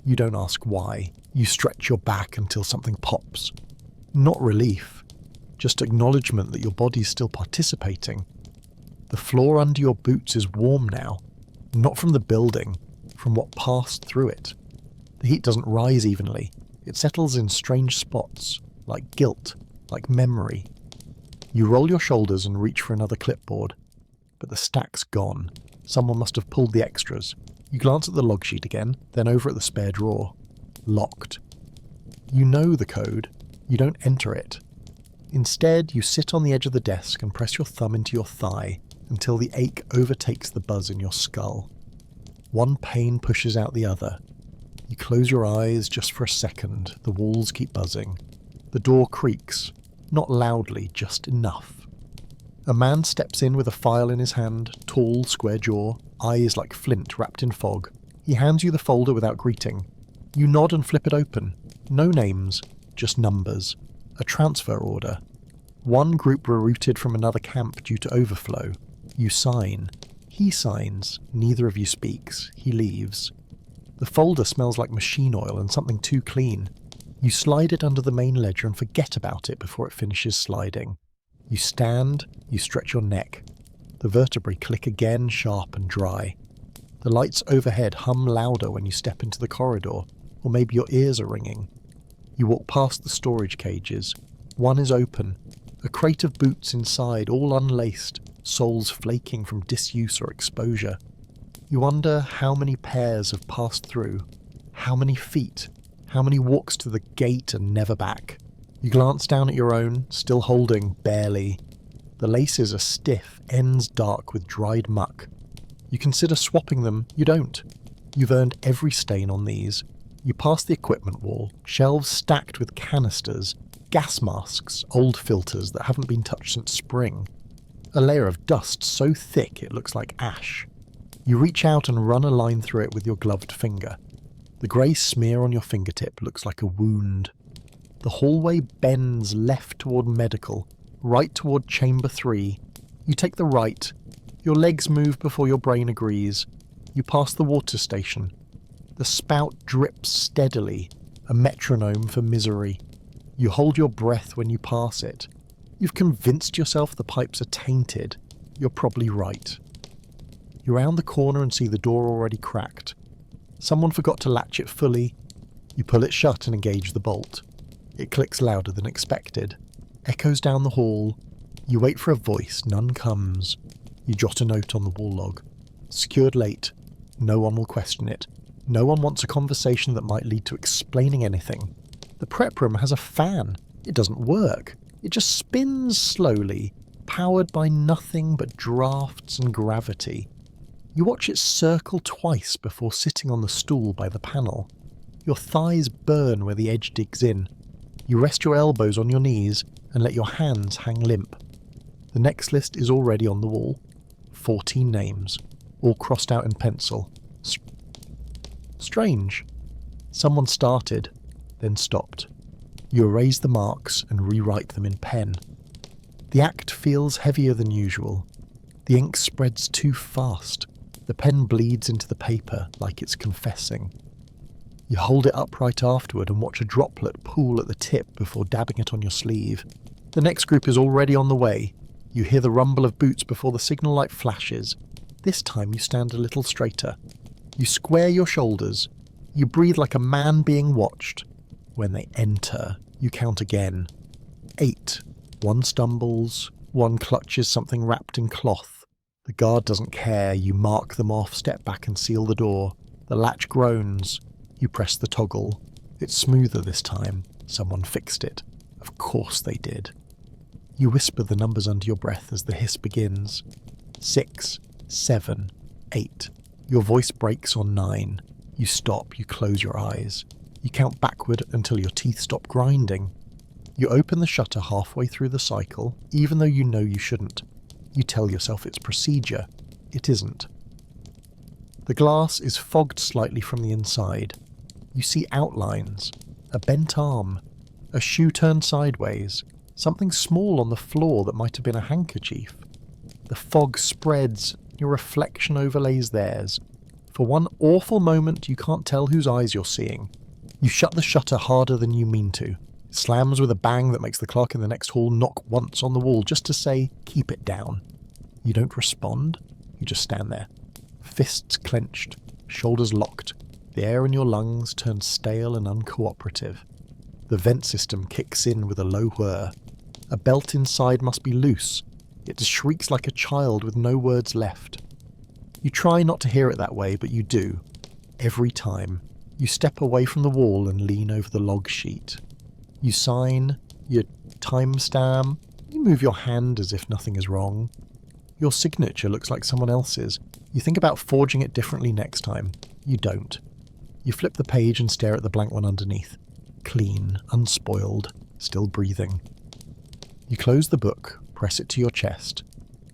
You don't ask why. You stretch your back until something pops. Not relief, just acknowledgement that your body's still participating. The floor under your boots is warm now, not from the building, from what passed through it. The heat doesn't rise evenly. It settles in strange spots, like guilt, like memory. You roll your shoulders and reach for another clipboard, but the stack's gone. Someone must have pulled the extras. You glance at the log sheet again, then over at the spare drawer. Locked. You know the code. You don't enter it. Instead, you sit on the edge of the desk and press your thumb into your thigh until the ache overtakes the buzz in your skull. One pain pushes out the other. You close your eyes just for a second. The walls keep buzzing. The door creaks, not loudly, just enough. A man steps in with a file in his hand, tall, square jaw, eyes like flint wrapped in fog. He hands you the folder without greeting. You nod and flip it open. No names, just numbers. A transfer order. One group rerouted from another camp due to overflow. You sign. He signs. Neither of you speaks. He leaves. The folder smells like machine oil and something too clean. You slide it under the main ledger and forget about it before it finishes sliding. You stand, you stretch your neck. The vertebrae click again, sharp and dry. The lights overhead hum louder when you step into the corridor, or maybe your ears are ringing. You walk past the storage cages. One is open. A crate of boots inside, all unlaced, soles flaking from disuse or exposure. You wonder how many pairs have passed through, how many feet, how many walks to the gate and never back. You glance down at your own, still holding, barely. The laces are stiff, ends dark with dried muck. You consider swapping them, you don't. You've earned every stain on these. You pass the equipment wall, shelves stacked with canisters, gas masks, old filters that haven't been touched since spring. A layer of dust so thick it looks like ash. You reach out and run a line through it with your gloved finger. The grey smear on your fingertip looks like a wound. The hallway bends left toward medical, right toward chamber 3. You take the right. Your legs move before your brain agrees. You pass the water station. The spout drips steadily, a metronome for misery. You hold your breath when you pass it. You've convinced yourself the pipes are tainted. You're probably right. You round the corner and see the door already cracked. Someone forgot to latch it fully. You pull it shut and engage the bolt. It clicks louder than expected. Echoes down the hall. You wait for a voice. None comes. You jot a note on the wall log. Secured late. No one will question it. No one wants a conversation that might lead to explaining anything. The prep room has a fan. It doesn't work. It just spins slowly, powered by nothing but drafts and gravity. You watch it circle twice before sitting on the stool by the panel. Your thighs burn where the edge digs in. You rest your elbows on your knees and let your hands hang limp. The next list is already on the wall. 14 names, all crossed out in pencil. Strange. Someone started, then stopped. You erase the marks and rewrite them in pen. The act feels heavier than usual. The ink spreads too fast. The pen bleeds into the paper like it's confessing. You hold it upright afterward and watch a droplet pool at the tip before dabbing it on your sleeve. The next group is already on the way. You hear the rumble of boots before the signal light flashes. This time you stand a little straighter. You square your shoulders. You breathe like a man being watched. When they enter, you count again. 8. One stumbles. One clutches something wrapped in cloth. The guard doesn't care. You mark them off, step back and seal the door. The latch groans. You press the toggle. It's smoother this time. Someone fixed it. Of course they did. You whisper the numbers under your breath as the hiss begins. 6, 7, 8. Your voice breaks on 9. You stop, you close your eyes. You count backward until your teeth stop grinding. You open the shutter halfway through the cycle, even though you know you shouldn't. You tell yourself it's procedure. It isn't. The glass is fogged slightly from the inside. You see outlines, a bent arm, a shoe turned sideways, something small on the floor that might have been a handkerchief. The fog spreads, your reflection overlays theirs. For one awful moment you can't tell whose eyes you're seeing. You shut the shutter harder than you mean to. It slams with a bang that makes the clock in the next hall knock once on the wall just to say, keep it down. You don't respond, you just stand there. Fists clenched, shoulders locked, the air in your lungs turns stale and uncooperative. The vent system kicks in with a low whir. A belt inside must be loose. It shrieks like a child with no words left. You try not to hear it that way, but you do. Every time. You step away from the wall and lean over the log sheet. You sign, you timestamp, you move your hand as if nothing is wrong. Your signature looks like someone else's. You think about forging it differently next time. You don't. You flip the page and stare at the blank one underneath. Clean, unspoiled, still breathing. You close the book, press it to your chest,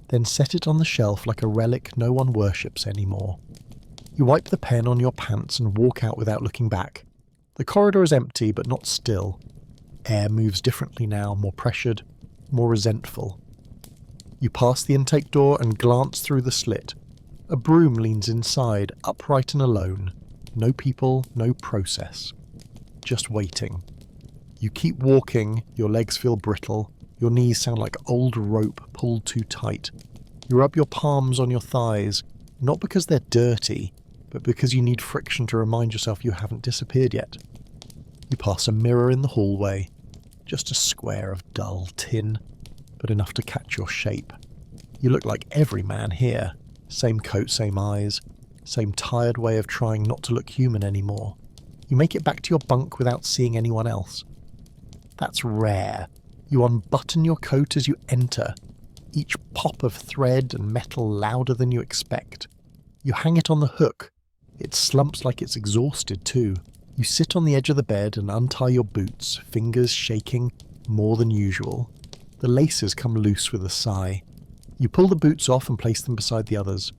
then set it on the shelf like a relic no one worships anymore. You wipe the pen on your pants and walk out without looking back. The corridor is empty, but not still. Air moves differently now, more pressured, more resentful. You pass the intake door and glance through the slit. A broom leans inside, upright and alone. No people, no process. Just waiting. You keep walking, your legs feel brittle, your knees sound like old rope pulled too tight. You rub your palms on your thighs, not because they're dirty, but because you need friction to remind yourself you haven't disappeared yet. You pass a mirror in the hallway, just a square of dull tin, but enough to catch your shape. You look like every man here. Same coat, same eyes, same tired way of trying not to look human anymore. You make it back to your bunk without seeing anyone else. That's rare. You unbutton your coat as you enter, each pop of thread and metal louder than you expect. You hang it on the hook. It slumps like it's exhausted too. You sit on the edge of the bed and untie your boots, fingers shaking more than usual. The laces come loose with a sigh. You pull the boots off and place them beside the others.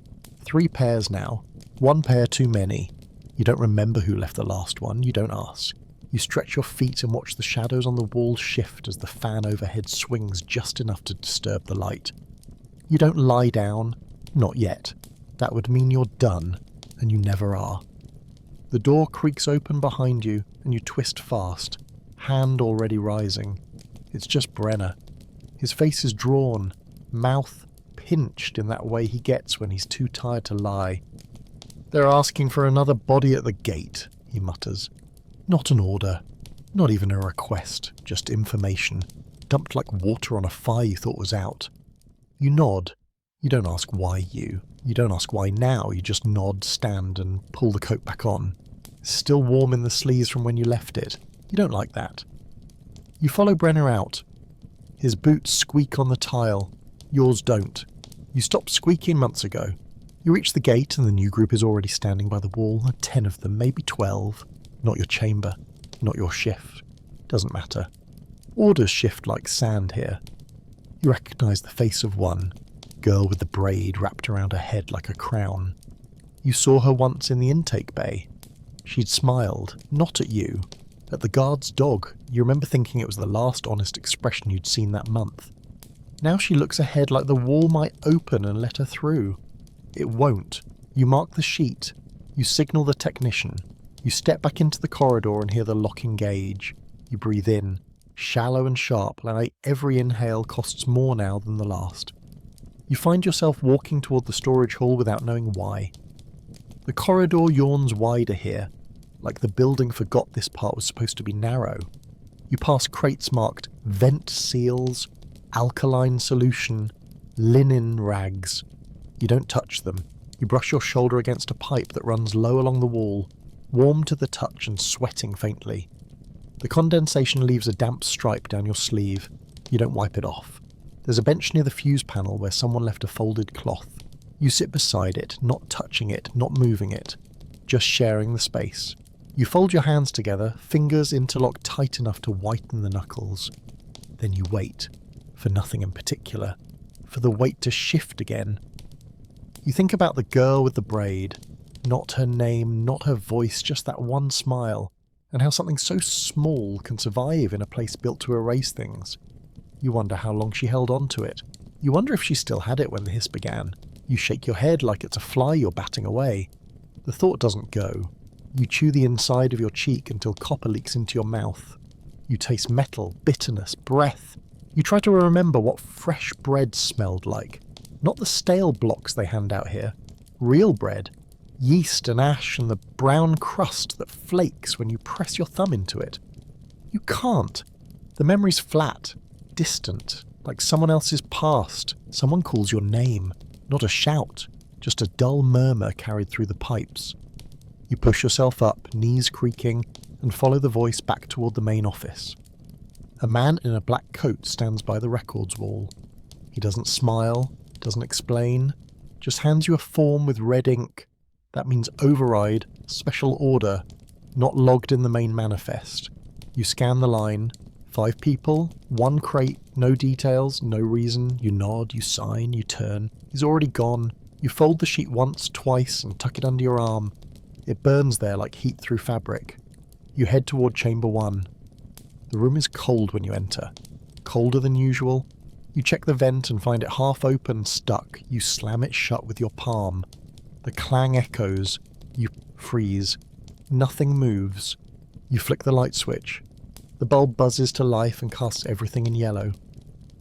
3 pairs now. 1 pair too many. You don't remember who left the last one. You don't ask. You stretch your feet and watch the shadows on the wall shift as the fan overhead swings just enough to disturb the light. You don't lie down. Not yet. That would mean you're done, and you never are. The door creaks open behind you, and you twist fast, hand already rising. It's just Brenner. His face is drawn, mouth pinched in that way he gets when he's too tired to lie. "They're asking for another body at the gate," he mutters. Not an order, not even a request, just information, dumped like water on a fire you thought was out. You nod. You don't ask why you don't ask why now, you just nod, stand, and pull the coat back on. It's still warm in the sleeves from when you left it. You don't like that. You follow Brenner out. His boots squeak on the tile. Yours don't. You stopped squeaking months ago. You reach the gate and the new group is already standing by the wall, 10 of them, maybe 12. Not your chamber, not your shift. Doesn't matter. Orders shift like sand here. You recognise the face of one, girl with the braid wrapped around her head like a crown. You saw her once in the intake bay. She'd smiled, not at you, at the guard's dog. You remember thinking it was the last honest expression you'd seen that month. Now she looks ahead like the wall might open and let her through. It won't. You mark the sheet. You signal the technician. You step back into the corridor and hear the lock engage. You breathe in, shallow and sharp, like every inhale costs more now than the last. You find yourself walking toward the storage hall without knowing why. The corridor yawns wider here, like the building forgot this part was supposed to be narrow. You pass crates marked vent seals, alkaline solution, linen rags. You don't touch them. You brush your shoulder against a pipe that runs low along the wall, warm to the touch and sweating faintly. The condensation leaves a damp stripe down your sleeve. You don't wipe it off. There's a bench near the fuse panel where someone left a folded cloth. You sit beside it, not touching it, not moving it, just sharing the space. You fold your hands together, fingers interlock tight enough to whiten the knuckles. Then you wait, for nothing in particular, for the weight to shift again. You think about the girl with the braid, not her name, not her voice, just that one smile, and how something so small can survive in a place built to erase things. You wonder how long she held on to it. You wonder if she still had it when the hiss began. You shake your head like it's a fly you're batting away. The thought doesn't go. You chew the inside of your cheek until copper leaks into your mouth. You taste metal, bitterness, breath. You try to remember what fresh bread smelled like. Not the stale blocks they hand out here. Real bread. Yeast and ash and the brown crust that flakes when you press your thumb into it. You can't. The memory's flat, distant, like someone else's past. Someone calls your name. Not a shout, just a dull murmur carried through the pipes. You push yourself up, knees creaking, and follow the voice back toward the main office. A man in a black coat stands by the records wall. He doesn't smile, doesn't explain, just hands you a form with red ink. That means override, special order, not logged in the main manifest. You scan the line. 5 people, 1 crate, no details, no reason. You nod, you sign, you turn. He's already gone. You fold the sheet once, twice, and tuck it under your arm. It burns there like heat through fabric. You head toward chamber 1. The room is cold when you enter. Colder than usual. You check the vent and find it half open, stuck. You slam it shut with your palm. The clang echoes. You freeze. Nothing moves. You flick the light switch. The bulb buzzes to life and casts everything in yellow.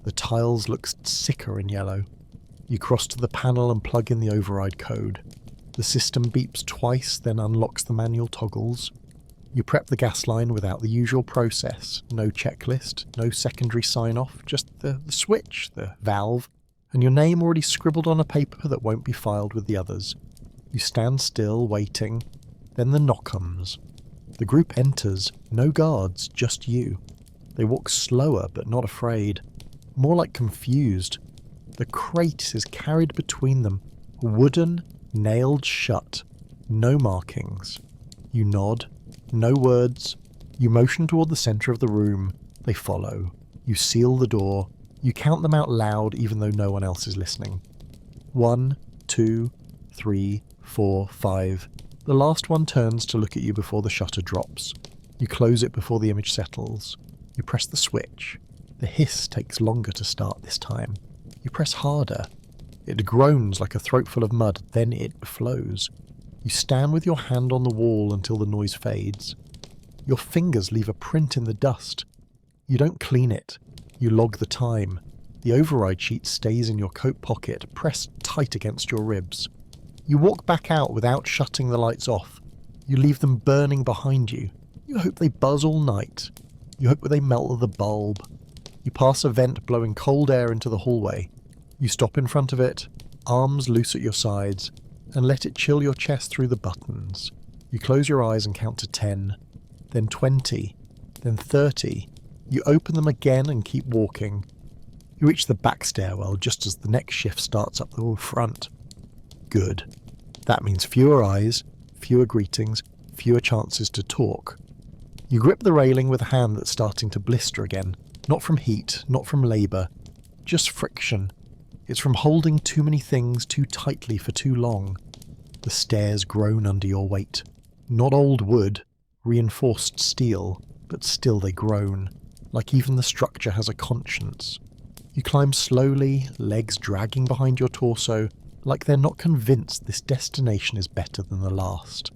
The tiles look sicker in yellow. You cross to the panel and plug in the override code. The system beeps twice, then unlocks the manual toggles. You prep the gas line without the usual process. No checklist, no secondary sign-off, just the switch, the valve, and your name already scribbled on a paper that won't be filed with the others. You stand still, waiting. Then the knock comes. The group enters, no guards, just you. They walk slower, but not afraid. More like confused. The crate is carried between them, wooden, nailed shut. No markings. You nod. No words. You motion toward the centre of the room. They follow. You seal the door. You count them out loud even though no one else is listening. 1, 2, 3, 4, 5. The last one turns to look at you before the shutter drops. You close it before the image settles. You press the switch. The hiss takes longer to start this time. You press harder. It groans like a throat full of mud, then it flows. You stand with your hand on the wall until the noise fades. Your fingers leave a print in the dust. You don't clean it. You log the time. The override sheet stays in your coat pocket, pressed tight against your ribs. You walk back out without shutting the lights off. You leave them burning behind you. You hope they buzz all night. You hope they melt the bulb. You pass a vent blowing cold air into the hallway. You stop in front of it, arms loose at your sides, and let it chill your chest through the buttons. You close your eyes and count to 10, then 20, then 30. You open them again and keep walking. You reach the back stairwell just as the next shift starts up the front. Good. That means fewer eyes, fewer greetings, fewer chances to talk. You grip the railing with a hand that's starting to blister again, not from heat, not from labour, just friction. It's from holding too many things too tightly for too long. The stairs groan under your weight. Not old wood, reinforced steel, but still they groan, like even the structure has a conscience. You climb slowly, legs dragging behind your torso, like they're not convinced this destination is better than the last.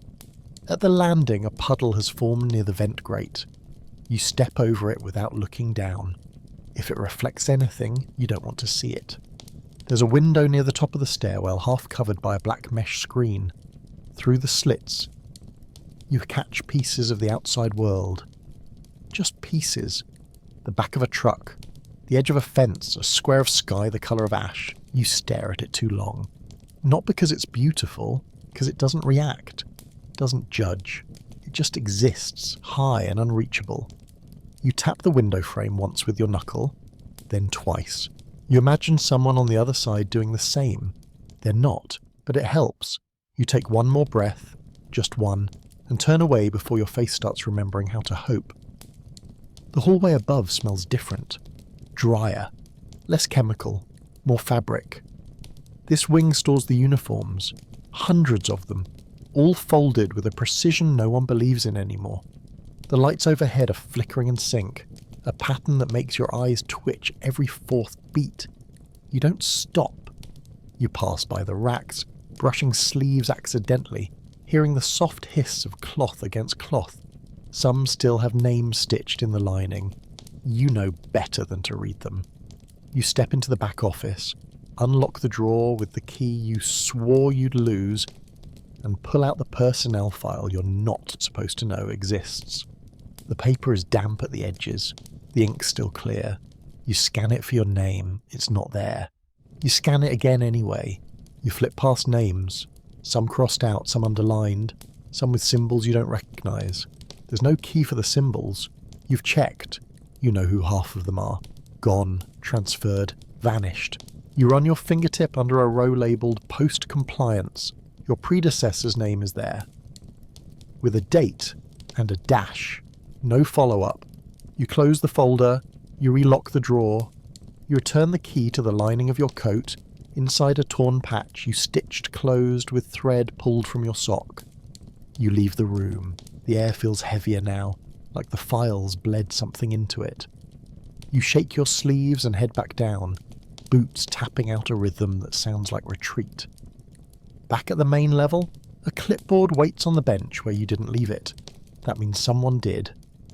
At the landing, a puddle has formed near the vent grate. You step over it without looking down. If it reflects anything, you don't want to see it. There's a window near the top of the stairwell, half covered by a black mesh screen. Through the slits, you catch pieces of the outside world. Just pieces. The back of a truck, the edge of a fence, a square of sky the colour of ash. You stare at it too long. Not because it's beautiful, because it doesn't react, doesn't judge. It just exists, high and unreachable. You tap the window frame once with your knuckle, then twice. You imagine someone on the other side doing the same. They're not, but it helps. You take one more breath, just one, and turn away before your face starts remembering how to hope. The hallway above smells different. Drier. Less chemical. More fabric. This wing stores the uniforms. Hundreds of them. All folded with a precision no one believes in anymore. The lights overhead are flickering in sync. A pattern that makes your eyes twitch every fourth beat. You don't stop. You pass by the racks, brushing sleeves accidentally, hearing the soft hiss of cloth against cloth. Some still have names stitched in the lining. You know better than to read them. You step into the back office. unlock the drawer with the key you swore you'd lose, and pull out the personnel file you're not supposed to know exists. The paper is damp at the edges, the ink's still clear. You scan it for your name, it's not there. You scan it again anyway. You flip past names, some crossed out, some underlined, some with symbols you don't recognise. There's no key for the symbols. You've checked. You know who half of them are. Gone, transferred, vanished. You run your fingertip under a row labelled post-compliance. Your predecessor's name is there. With a date and a dash. No follow-up. You close the folder. You relock the drawer. You return the key to the lining of your coat. Inside a torn patch you stitched closed with thread pulled from your sock. You leave the room. The air feels heavier now, like the files bled something into it. You shake your sleeves and head back down, boots tapping out a rhythm that sounds like retreat. Back at the main level, a clipboard waits on the bench where you didn't leave it. That means someone did.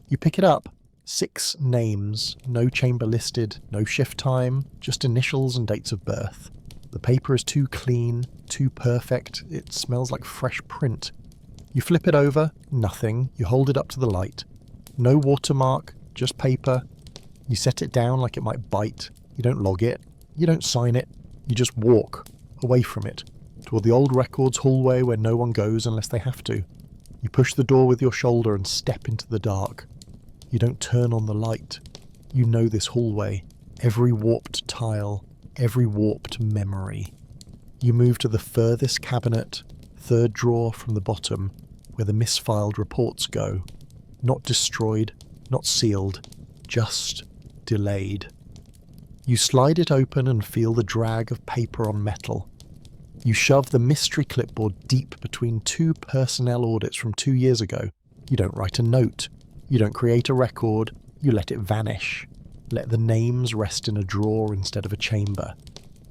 You pick it up. 6 names, no chamber listed, no shift time, just initials and dates of birth. The paper is too clean, too perfect, it smells like fresh print. You flip it over, nothing, you hold it up to the light. No watermark, just paper. You set it down like it might bite. You don't log it, you don't sign it, you just walk, away from it, toward the old records hallway where no one goes unless they have to. You push the door with your shoulder and step into the dark. You don't turn on the light. You know this hallway, every warped tile, every warped memory. You move to the furthest cabinet, 3rd drawer from the bottom, where the misfiled reports go. Not destroyed, not sealed, just delayed. You slide it open and feel the drag of paper on metal. You shove the mystery clipboard deep between 2 personnel audits from 2 years ago. You don't write a note. You don't create a record. You let it vanish. Let the names rest in a drawer instead of a chamber.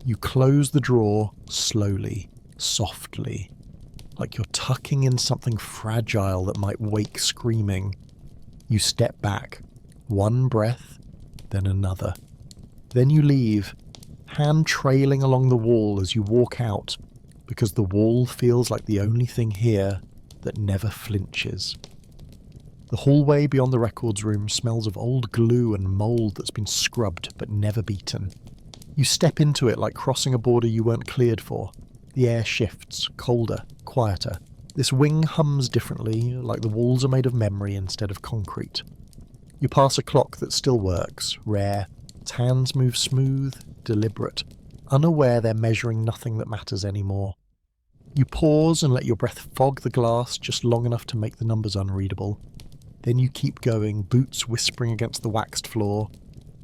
You close the drawer slowly, softly, like you're tucking in something fragile that might wake screaming. You step back, 1 breath, then another. Then you leave, hand trailing along the wall as you walk out, because the wall feels like the only thing here that never flinches. The hallway beyond the records room smells of old glue and mould that's been scrubbed but never beaten. You step into it like crossing a border you weren't cleared for. The air shifts, colder, quieter. This wing hums differently, like the walls are made of memory instead of concrete. You pass a clock that still works, rare. Its hands move smooth, deliberate, unaware they're measuring nothing that matters anymore. You pause and let your breath fog the glass just long enough to make the numbers unreadable. Then you keep going, boots whispering against the waxed floor.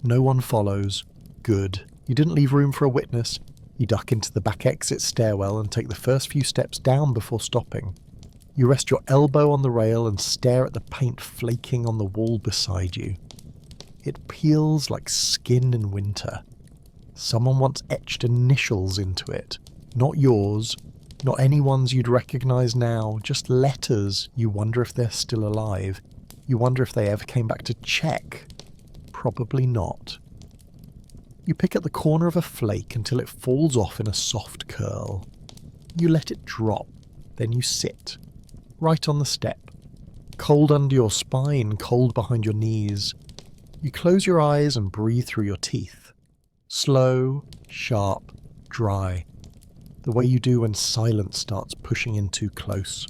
No one follows. Good. You didn't leave room for a witness. You duck into the back exit stairwell and take the first few steps down before stopping. You rest your elbow on the rail and stare at the paint flaking on the wall beside you. It peels like skin in winter. Someone once etched initials into it. Not yours, not anyone's you'd recognise now, just letters. You wonder if they're still alive. You wonder if they ever came back to check. Probably not. You pick at the corner of a flake until it falls off in a soft curl. You let it drop, then you sit, right on the step, cold under your spine, cold behind your knees. You close your eyes and breathe through your teeth. Slow, sharp, dry. The way you do when silence starts pushing in too close.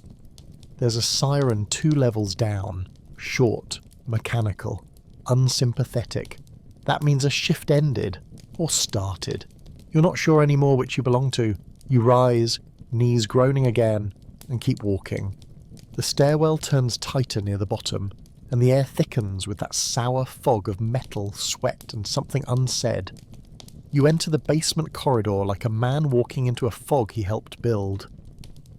There's a siren 2 levels down, short, mechanical, unsympathetic. That means a shift ended, or started. You're not sure anymore which you belong to. You rise, knees groaning again, and keep walking. The stairwell turns tighter near the bottom, and the air thickens with that sour fog of metal, sweat, and something unsaid. You enter the basement corridor like a man walking into a fog he helped build.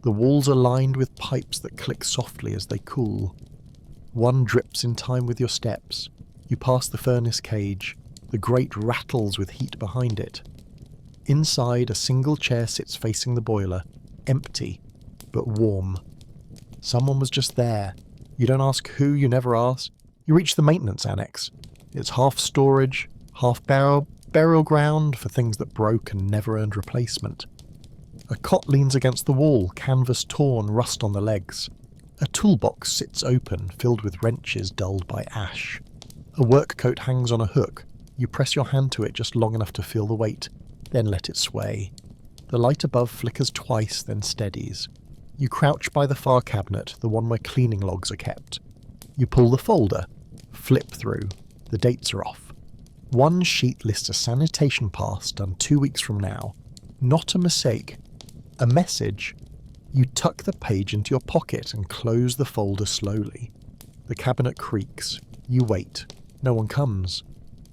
The walls are lined with pipes that click softly as they cool. One drips in time with your steps. You pass the furnace cage. The grate rattles with heat behind it. Inside, a single chair sits facing the boiler, empty, but warm. Someone was just there. You don't ask who, you never ask. You reach the maintenance annex. It's half storage, half barrel, burial ground for things that broke and never earned replacement. A cot leans against the wall, canvas torn, rust on the legs. A toolbox sits open, filled with wrenches dulled by ash. A work coat hangs on a hook. You press your hand to it just long enough to feel the weight, then let it sway. The light above flickers twice, then steadies. You crouch by the far cabinet, the one where cleaning logs are kept. You pull the folder, flip through. The dates are off. One sheet lists a sanitation pass done 2 weeks from now. Not a mistake. A message. You tuck the page into your pocket and close the folder slowly. The cabinet creaks. You wait. No one comes.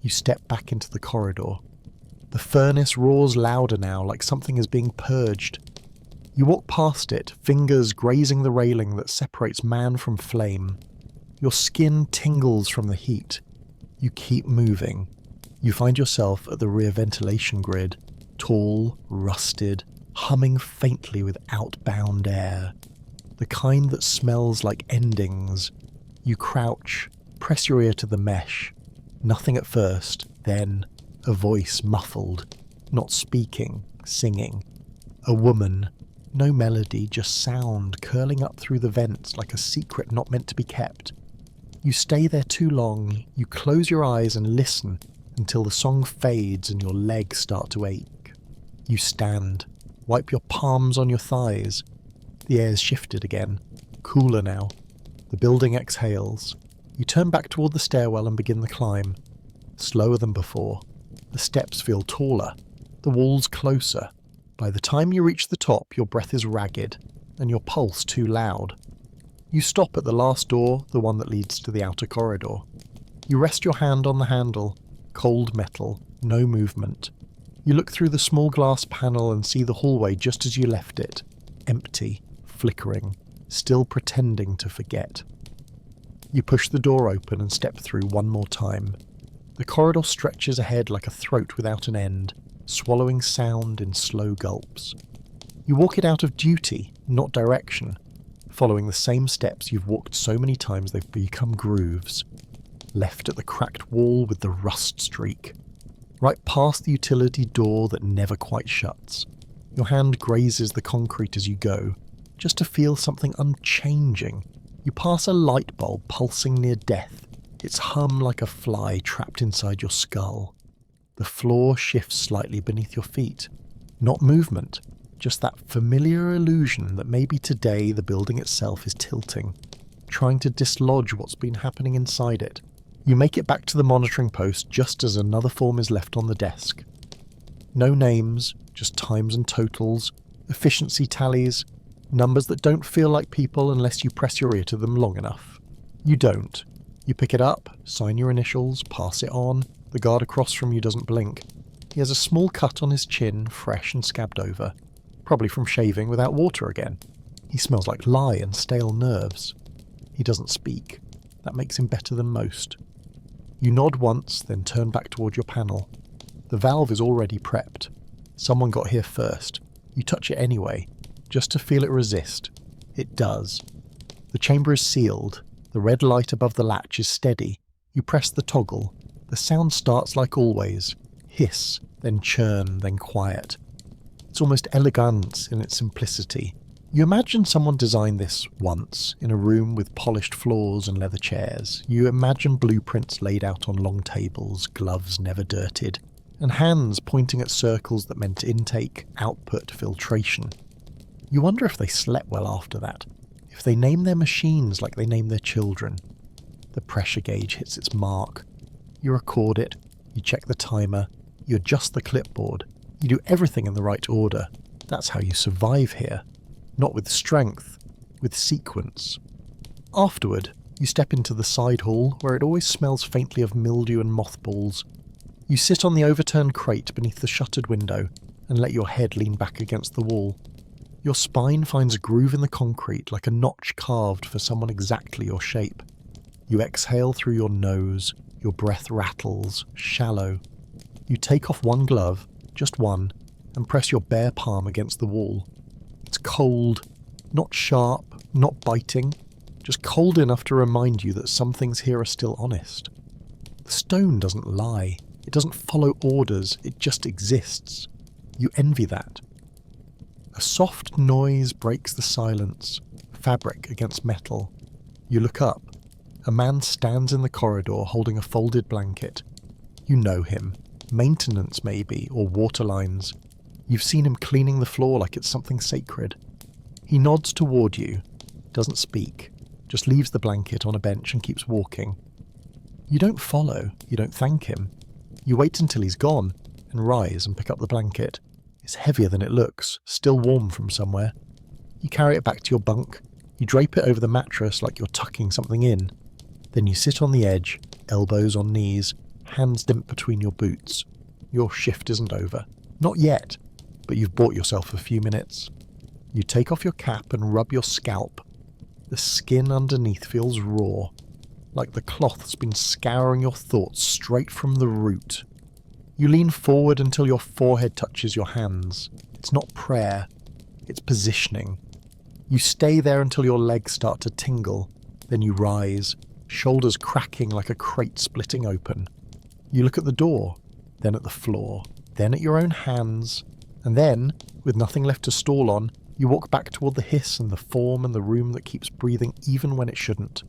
You step back into the corridor. The furnace roars louder now, like something is being purged. You walk past it, fingers grazing the railing that separates man from flame. Your skin tingles from the heat. You keep moving. You find yourself at the rear ventilation grid, tall, rusted, humming faintly with outbound air. The kind that smells like endings. You crouch, press your ear to the mesh. Nothing at first, then a voice muffled, not speaking, singing. A woman. No melody, just sound curling up through the vents like a secret not meant to be kept. You stay there too long, you close your eyes and listen until the song fades and your legs start to ache. You stand, wipe your palms on your thighs. The air's shifted again, cooler now. The building exhales. You turn back toward the stairwell and begin the climb. Slower than before. The steps feel taller, the walls closer. By the time you reach the top, your breath is ragged, and your pulse too loud. You stop at the last door, the one that leads to the outer corridor. You rest your hand on the handle, cold metal, no movement. You look through the small glass panel and see the hallway just as you left it, empty, flickering, still pretending to forget. You push the door open and step through one more time. The corridor stretches ahead like a throat without an end, swallowing sound in slow gulps. You walk it out of duty, not direction, following the same steps you've walked so many times they've become grooves. Left at the cracked wall with the rust streak. Right past the utility door that never quite shuts. Your hand grazes the concrete as you go, just to feel something unchanging. You pass a light bulb pulsing near death, its hum like a fly trapped inside your skull. The floor shifts slightly beneath your feet. Not movement, just that familiar illusion that maybe today the building itself is tilting, trying to dislodge what's been happening inside it. You make it back to the monitoring post just as another form is left on the desk. No names, just times and totals, efficiency tallies, numbers that don't feel like people unless you press your ear to them long enough. You don't. You pick it up, sign your initials, pass it on. The guard across from you doesn't blink. He has a small cut on his chin, fresh and scabbed over. Probably from shaving without water again. He smells like lye and stale nerves. He doesn't speak. That makes him better than most. You nod once, then turn back toward your panel. The valve is already prepped. Someone got here first. You touch it anyway, just to feel it resist. It does. The chamber is sealed. The red light above the latch is steady. You press the toggle. The sound starts like always. Hiss, then churn, then quiet. It's almost elegant in its simplicity. You imagine someone designed this once, in a room with polished floors and leather chairs. You imagine blueprints laid out on long tables, gloves never dirtied, and hands pointing at circles that meant intake, output, filtration. You wonder if they slept well after that, if they name their machines like they name their children. The pressure gauge hits its mark. You record it, you check the timer, you adjust the clipboard, you do everything in the right order. That's how you survive here. Not with strength, with sequence. Afterward, you step into the side hall where it always smells faintly of mildew and mothballs. You sit on the overturned crate beneath the shuttered window and let your head lean back against the wall. Your spine finds a groove in the concrete like a notch carved for someone exactly your shape. You exhale through your nose, your breath rattles, shallow. You take off one glove, just one, and press your bare palm against the wall. It's cold, not sharp, not biting, just cold enough to remind you that some things here are still honest. The stone doesn't lie. It doesn't follow orders, it just exists. You envy that. A soft noise breaks the silence, fabric against metal. You look up. A man stands in the corridor holding a folded blanket. You know him. Maintenance maybe, or water lines. You've seen him cleaning the floor like it's something sacred. He nods toward you, doesn't speak, just leaves the blanket on a bench and keeps walking. You don't follow, you don't thank him. You wait until he's gone and rise and pick up the blanket. It's heavier than it looks, still warm from somewhere. You carry it back to your bunk. You drape it over the mattress like you're tucking something in. Then you sit on the edge, elbows on knees, hands dipped between your boots. Your shift isn't over. Not yet, but you've bought yourself a few minutes. You take off your cap and rub your scalp. The skin underneath feels raw, like the cloth's been scouring your thoughts straight from the root. You lean forward until your forehead touches your hands. It's not prayer, it's positioning. You stay there until your legs start to tingle. Then you rise, shoulders cracking like a crate splitting open. You look at the door, then at the floor, then at your own hands, and then, with nothing left to stall on, you walk back toward the hiss and the form and the room that keeps breathing even when it shouldn't.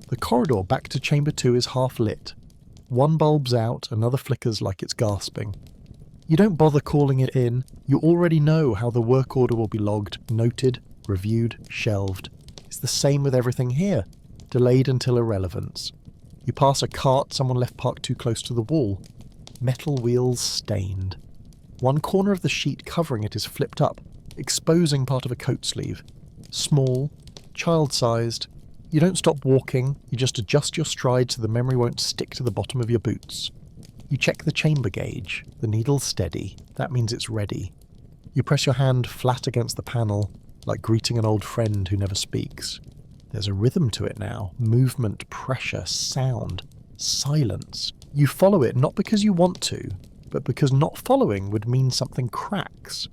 The corridor back to Chamber 2 is half lit. One bulb's out, another flickers like it's gasping. You don't bother calling it in. You already know how the work order will be logged, noted, reviewed, shelved. It's the same with everything here. Delayed until irrelevance. You pass a cart someone left parked too close to the wall. Metal wheels stained. One corner of the sheet covering it is flipped up, exposing part of a coat sleeve. Small, child-sized. You don't stop walking, you just adjust your stride so the memory won't stick to the bottom of your boots. You check the chamber gauge. The needle's steady. That means it's ready. You press your hand flat against the panel, like greeting an old friend who never speaks. There's a rhythm to it now. Movement, pressure, sound, silence. You follow it not because you want to, but because not following would mean something cracks.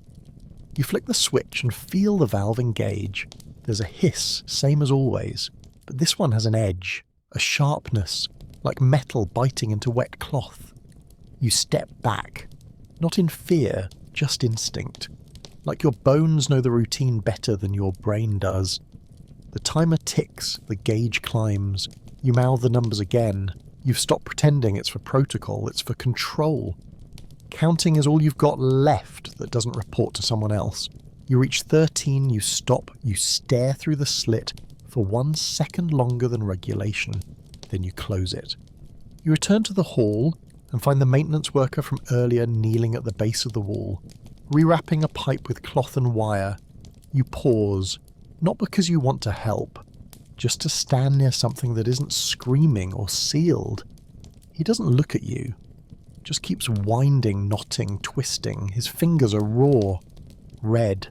You flick the switch and feel the valve engage. There's a hiss, same as always, but this one has an edge, a sharpness, like metal biting into wet cloth. You step back, not in fear, just instinct. Like your bones know the routine better than your brain does. The timer ticks, the gauge climbs. You mouth the numbers again. You've stopped pretending it's for protocol, it's for control. Counting is all you've got left that doesn't report to someone else. You reach 13, you stop, you stare through the slit for 1 second longer than regulation. Then you close it. You return to the hall and find the maintenance worker from earlier kneeling at the base of the wall, rewrapping a pipe with cloth and wire. You pause, not because you want to help, just to stand near something that isn't screaming or sealed. He doesn't look at you, just keeps winding, knotting, twisting. His fingers are raw, red,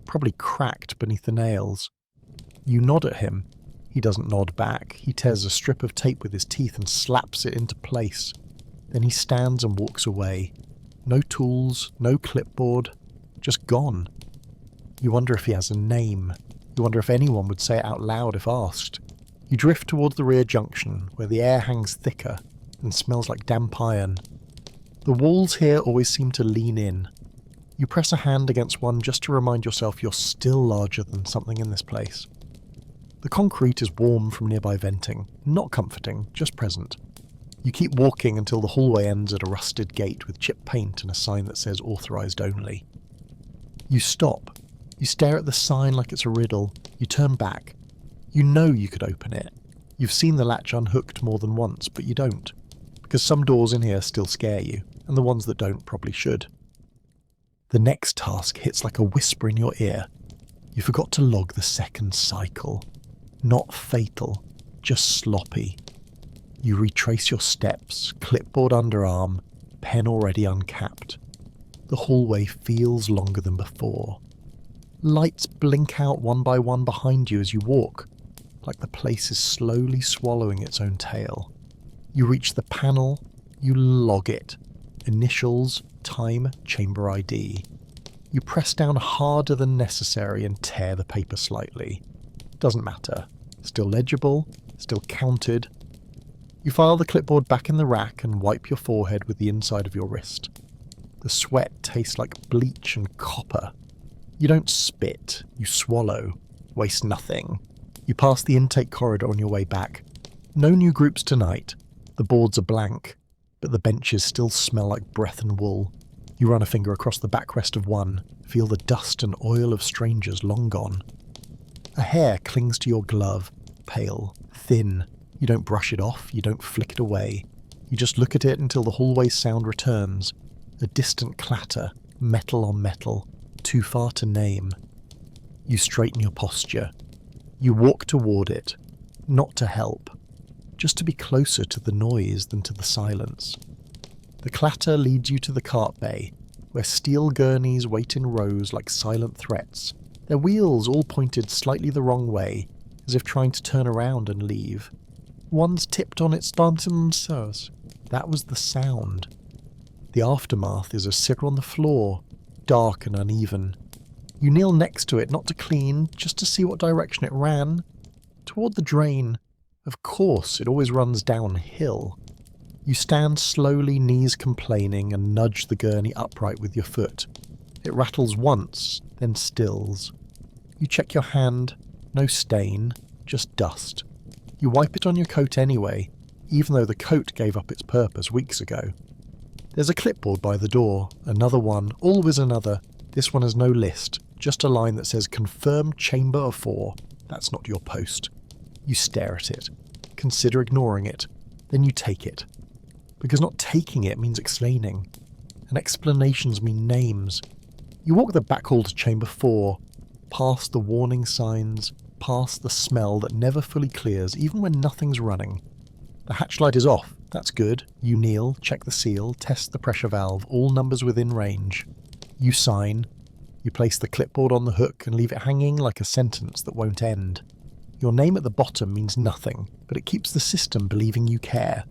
probably cracked beneath the nails. You nod at him. He doesn't nod back. He tears a strip of tape with his teeth and slaps it into place. Then he stands and walks away. No tools, no clipboard, just gone. You wonder if he has a name. You wonder if anyone would say it out loud if asked. You drift towards the rear junction, where the air hangs thicker and smells like damp iron. The walls here always seem to lean in. You press a hand against one just to remind yourself you're still larger than something in this place. The concrete is warm from nearby venting, not comforting, just present. You keep walking until the hallway ends at a rusted gate with chipped paint and a sign that says authorized only. You stop. You stare at the sign like it's a riddle. You turn back. You know you could open it. You've seen the latch unhooked more than once, but you don't. Because some doors in here still scare you, and the ones that don't probably should. The next task hits like a whisper in your ear. You forgot to log the second cycle. Not fatal, just sloppy. You retrace your steps, clipboard underarm, pen already uncapped. The hallway feels longer than before. Lights blink out one by one behind you as you walk, like the place is slowly swallowing its own tail. You reach the panel, you log it. Initials, time, chamber ID. You press down harder than necessary and tear the paper slightly. Doesn't matter. Still legible, still counted. You file the clipboard back in the rack and wipe your forehead with the inside of your wrist. The sweat tastes like bleach and copper. You don't spit, you swallow. Waste nothing. You pass the intake corridor on your way back. No new groups tonight. The boards are blank, but the benches still smell like breath and wool. You run a finger across the backrest of one, feel the dust and oil of strangers long gone. A hair clings to your glove, pale, thin. You don't brush it off, you don't flick it away. You just look at it until the hallway sound returns. A distant clatter, metal on metal, too far to name. You straighten your posture. You walk toward it, not to help, just to be closer to the noise than to the silence. The clatter leads you to the cart bay, where steel gurneys wait in rows like silent threats, their wheels all pointed slightly the wrong way, as if trying to turn around and leave. One's tipped on its themselves. That was the sound. The aftermath is a cigar on the floor, dark and uneven. You kneel next to it, not to clean, just to see what direction it ran. Toward the drain. Of course, it always runs downhill. You stand slowly, knees complaining, and nudge the gurney upright with your foot. It rattles once, then stills. You check your hand. No stain, just dust. You wipe it on your coat anyway, even though the coat gave up its purpose weeks ago. There's a clipboard by the door, another one, always another. This one has no list, just a line that says confirmed chamber of 4. That's not your post. You stare at it, consider ignoring it, then you take it. Because not taking it means explaining, and explanations mean names. You walk the back hall to chamber 4, past the warning signs, past the smell that never fully clears even when nothing's running. The hatch light is off, that's good. You kneel, check the seal, test the pressure valve, all numbers within range. You sign. You place the clipboard on the hook and leave it hanging like a sentence that won't end. Your name at the bottom means nothing, but it keeps the system believing you care.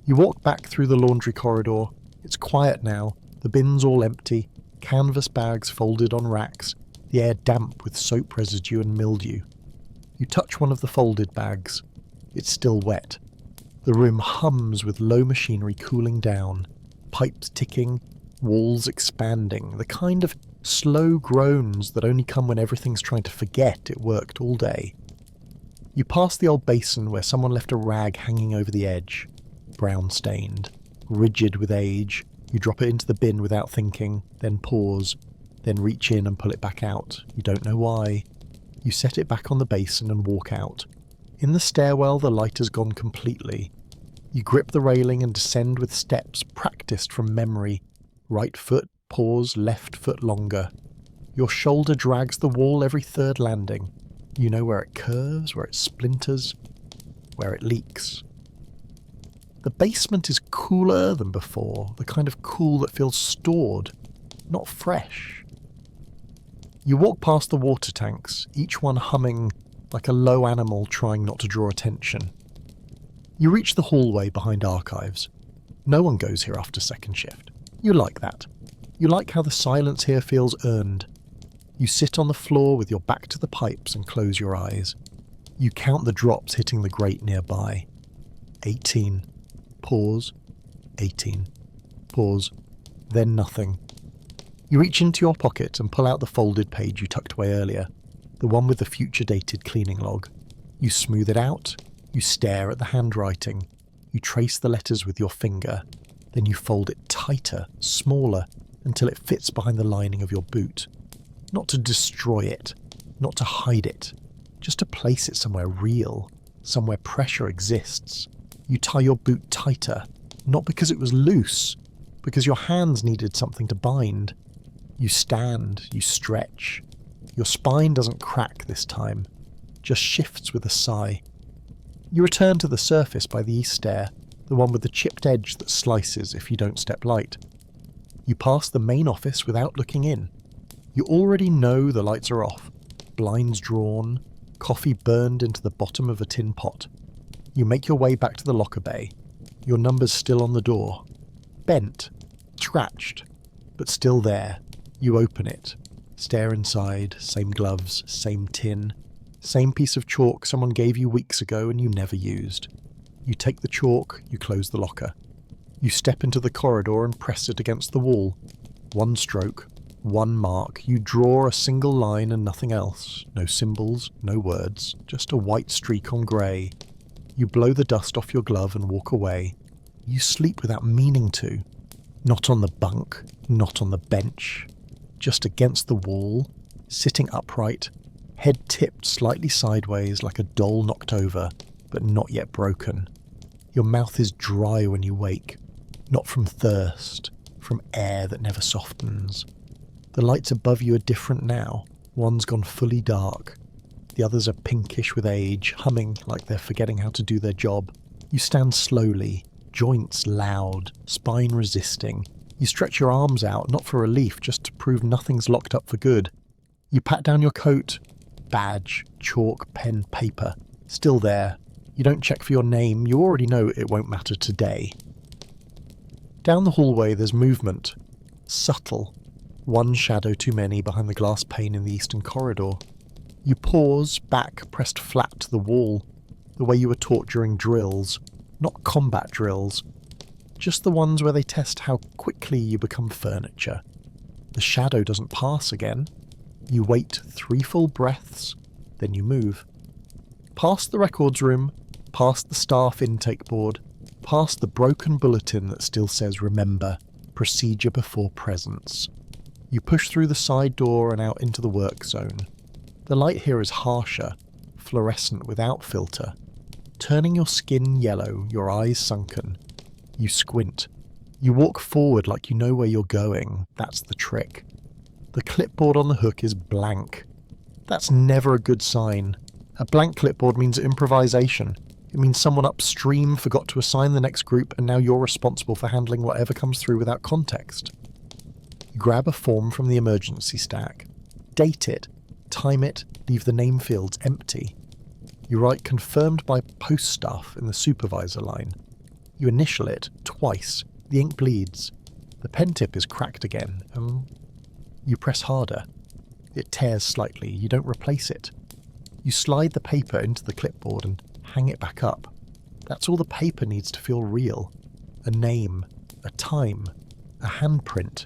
You walk back through the laundry corridor. It's quiet now, the bins all empty, canvas bags folded on racks, the air damp with soap residue and mildew. You touch one of the folded bags. It's still wet. The room hums with low machinery cooling down, pipes ticking, walls expanding, the kind of slow groans that only come when everything's trying to forget it worked all day. You pass the old basin where someone left a rag hanging over the edge, brown-stained, rigid with age. You drop it into the bin without thinking, then pause, then reach in and pull it back out. You don't know why. You set it back on the basin and walk out. In the stairwell, the light has gone completely. You grip the railing and descend with steps practiced from memory. Right foot, pause, left foot longer. Your shoulder drags the wall every third landing. You know where it curves, where it splinters, where it leaks. The basement is cooler than before, the kind of cool that feels stored, not fresh. You walk past the water tanks, each one humming like a low animal trying not to draw attention. You reach the hallway behind archives. No one goes here after second shift. You like that. You like how the silence here feels earned. You sit on the floor with your back to the pipes and close your eyes. You count the drops hitting the grate nearby. 18. Pause. 18. Pause. Then nothing. You reach into your pocket and pull out the folded page you tucked away earlier, the one with the future-dated cleaning log. You smooth it out. You stare at the handwriting. You trace the letters with your finger. Then you fold it tighter, smaller, until it fits behind the lining of your boot. Not to destroy it, not to hide it, just to place it somewhere real, somewhere pressure exists. You tie your boot tighter, not because it was loose, because your hands needed something to bind. You stand, you stretch. Your spine doesn't crack this time, just shifts with a sigh. You return to the surface by the east stair, the one with the chipped edge that slices if you don't step light. You pass the main office without looking in. You already know the lights are off, blinds drawn, coffee burned into the bottom of a tin pot. You make your way back to the locker bay. Your number's still on the door. Bent, scratched, but still there. You open it, stare inside, same gloves, same tin, same piece of chalk someone gave you weeks ago and you never used. You take the chalk, you close the locker. You step into the corridor and press it against the wall. One stroke, one mark, you draw a single line and nothing else. No symbols, no words, just a white streak on grey. You blow the dust off your glove and walk away. You sleep without meaning to. Not on the bunk, not on the bench. Just against the wall, sitting upright, head tipped slightly sideways like a doll knocked over, but not yet broken. Your mouth is dry when you wake, not from thirst, from air that never softens. The lights above you are different now. One's gone fully dark. The others are pinkish with age, humming like they're forgetting how to do their job. You stand slowly, joints loud, spine resisting. You stretch your arms out, not for relief, just to prove nothing's locked up for good. You pat down your coat. Badge, chalk, pen, paper. Still there. You don't check for your name. You already know it won't matter today. Down the hallway there's movement. Subtle. One shadow too many behind the glass pane in the eastern corridor. You pause, back pressed flat to the wall, the way you were taught during drills. Not combat drills. Just the ones where they test how quickly you become furniture. The shadow doesn't pass again. You wait 3 full breaths, then you move. Past the records room, past the staff intake board, past the broken bulletin that still says remember, procedure before presence. You push through the side door and out into the work zone. The light here is harsher, fluorescent without filter, turning your skin yellow, your eyes sunken. You squint. You walk forward like you know where you're going. That's the trick. The clipboard on the hook is blank. That's never a good sign. A blank clipboard means improvisation. It means someone upstream forgot to assign the next group and now you're responsible for handling whatever comes through without context. You grab a form from the emergency stack. Date it. Time it. Leave the name fields empty. You write confirmed by post staff in the supervisor line. You initial it twice. The ink bleeds. The pen tip is cracked again. You press harder. It tears slightly. You don't replace it. You slide the paper into the clipboard and hang it back up. That's all the paper needs to feel real. A name. A time. A handprint.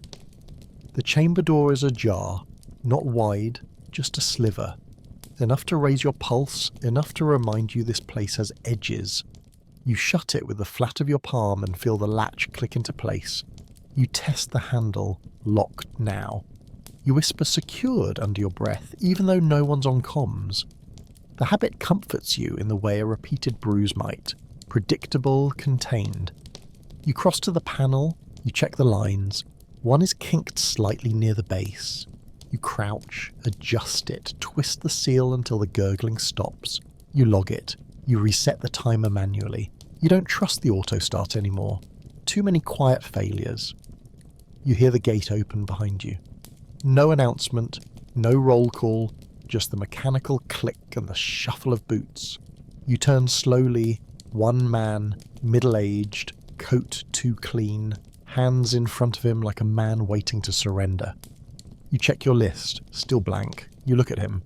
The chamber door is ajar. Not wide, just a sliver. Enough to raise your pulse, enough to remind you this place has edges. You shut it with the flat of your palm and feel the latch click into place. You test the handle, locked now. You whisper secured under your breath, even though no one's on comms. The habit comforts you in the way a repeated bruise might. Predictable, contained. You cross to the panel, you check the lines. One is kinked slightly near the base. You crouch, adjust it, twist the seal until the gurgling stops. You log it. You reset the timer manually. You don't trust the auto start anymore. Too many quiet failures. You hear the gate open behind you. No announcement, no roll call, just the mechanical click and the shuffle of boots. You turn slowly, one man, middle-aged, coat too clean, hands in front of him like a man waiting to surrender. You check your list, still blank. You look at him.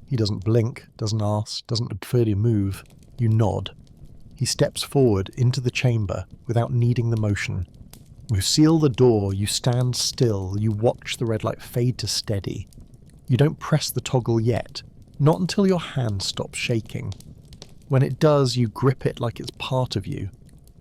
He doesn't blink, doesn't ask, doesn't further move. You nod. He steps forward into the chamber without needing the motion. You seal the door, you stand still, you watch the red light fade to steady. You don't press the toggle yet, not until your hand stops shaking. When it does, you grip it like it's part of you.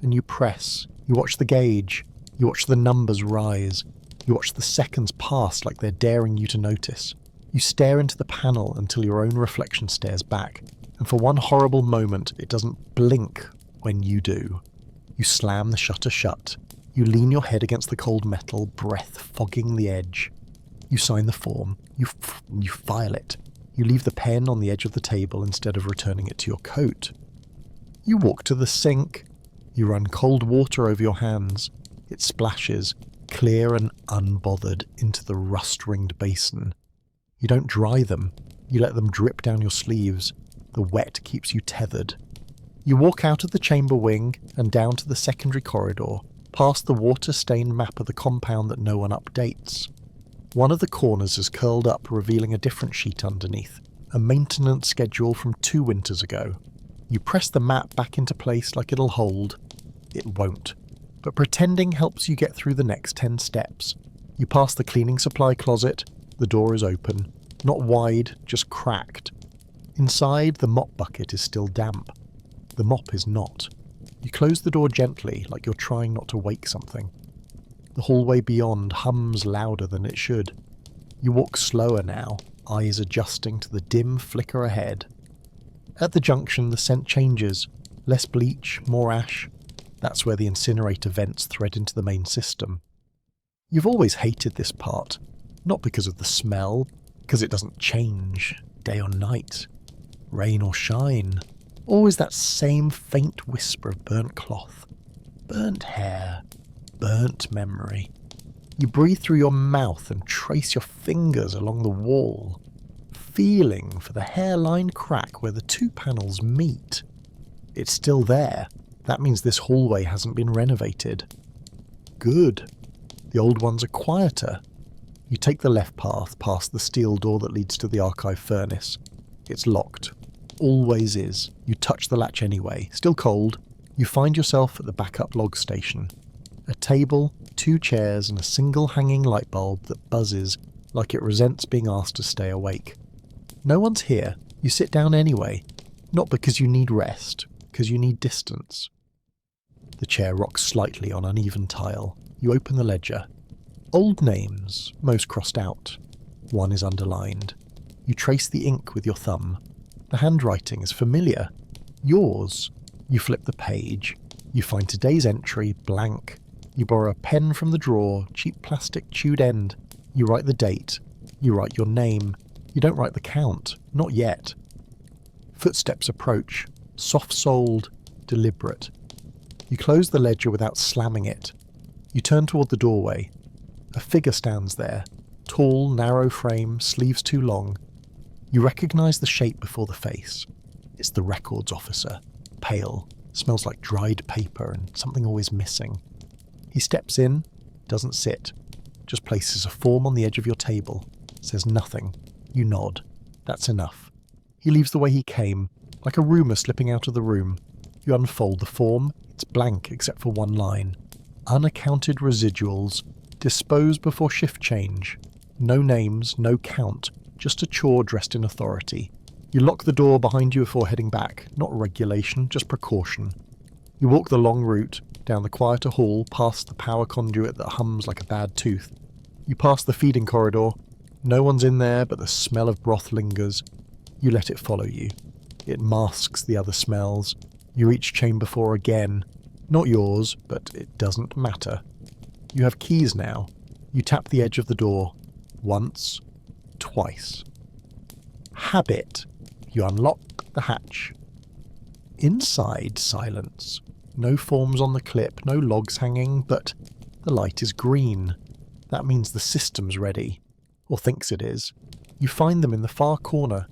And you press. You watch the gauge. You watch the numbers rise. You watch the seconds pass like they're daring you to notice. You stare into the panel until your own reflection stares back, and for one horrible moment it doesn't blink when you do. You slam the shutter shut. You lean your head against the cold metal, breath fogging the edge. You sign the form. You file it. You leave the pen on the edge of the table instead of returning it to your coat. You walk to the sink. You run cold water over your hands. It splashes, clear and unbothered, into the rust-ringed basin. You don't dry them. You let them drip down your sleeves. The wet keeps you tethered. You walk out of the chamber wing and down to the secondary corridor, past the water-stained map of the compound that no one updates. One of the corners is curled up, revealing a different sheet underneath, a maintenance schedule from 2 winters ago. You press the mat back into place like it'll hold. It won't. But pretending helps you get through the next 10 steps. You pass the cleaning supply closet. The door is open. Not wide, just cracked. Inside, the mop bucket is still damp. The mop is not. You close the door gently, like you're trying not to wake something. The hallway beyond hums louder than it should. You walk slower now, eyes adjusting to the dim flicker ahead. At the junction, the scent changes. Less bleach, more ash. That's where the incinerator vents thread into the main system. You've always hated this part, not because of the smell, because it doesn't change, day or night, rain or shine. Always that same faint whisper of burnt cloth, burnt hair, burnt memory. You breathe through your mouth and trace your fingers along the wall, feeling for the hairline crack where the two panels meet. It's still there. That means this hallway hasn't been renovated. Good. The old ones are quieter. You take the left path past the steel door that leads to the archive furnace. It's locked. Always is. You touch the latch anyway. Still cold. You find yourself at the backup log station. A table, 2 chairs and a single hanging light bulb that buzzes like it resents being asked to stay awake. No one's here. You sit down anyway. Not because you need rest, because you need distance. The chair rocks slightly on uneven tile. You open the ledger. Old names, most crossed out. One is underlined. You trace the ink with your thumb. The handwriting is familiar. Yours. You flip the page. You find today's entry blank. You borrow a pen from the drawer, cheap plastic chewed end. You write the date. You write your name. You don't write the count. Not yet. Footsteps approach. Soft-soled, deliberate. You close the ledger without slamming it. You turn toward the doorway. A figure stands there. Tall, narrow frame, sleeves too long. You recognise the shape before the face. It's the records officer. Pale. Smells like dried paper and something always missing. He steps in, doesn't sit. Just places a form on the edge of your table. Says nothing. You nod. That's enough. He leaves the way he came, like a rumour slipping out of the room. You unfold the form. It's blank except for one line. Unaccounted residuals. Dispose before shift change. No names, no count. Just a chore dressed in authority. You lock the door behind you before heading back. Not regulation, just precaution. You walk the long route, down the quieter hall, past the power conduit that hums like a bad tooth. You pass the feeding corridor. No one's in there, but the smell of broth lingers. You let it follow you. It masks the other smells. You reach chamber 4 again. Not yours, but it doesn't matter. You have keys now. You tap the edge of the door. Once. Twice. Habit. You unlock the hatch. Inside, silence. No forms on the clip, no logs hanging, but the light is green. That means the system's ready. Or thinks it is. You find them in the far corner.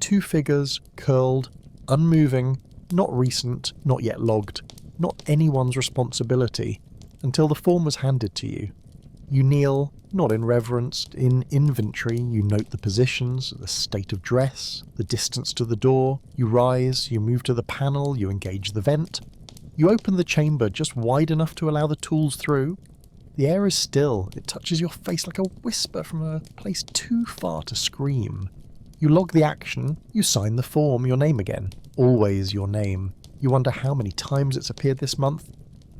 2 figures, curled, unmoving, not recent, not yet logged, not anyone's responsibility, until the form was handed to you. You kneel, not in reverence, in inventory. You note the positions, the state of dress, the distance to the door. You rise, you move to the panel, you engage the vent. You open the chamber just wide enough to allow the tools through. The air is still. It touches your face like a whisper from a place too far to scream. You log the action, you sign the form, your name again. Always your name. You wonder how many times it's appeared this month.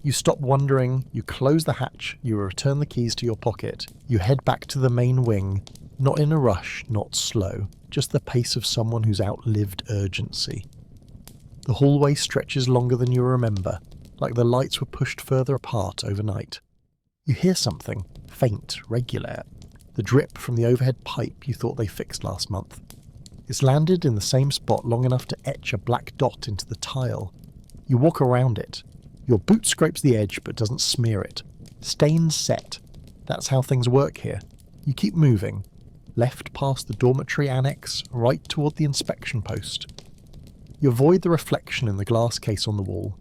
You stop wondering, you close the hatch, you return the keys to your pocket. You head back to the main wing, not in a rush, not slow, just the pace of someone who's outlived urgency. The hallway stretches longer than you remember, like the lights were pushed further apart overnight. You hear something, faint, regular, the drip from the overhead pipe you thought they fixed last month. It's landed in the same spot long enough to etch a black dot into the tile. You walk around it. Your boot scrapes the edge but doesn't smear it. Stains set. That's how things work here. You keep moving. Left past the dormitory annex, right toward the inspection post. You avoid the reflection in the glass case on the wall.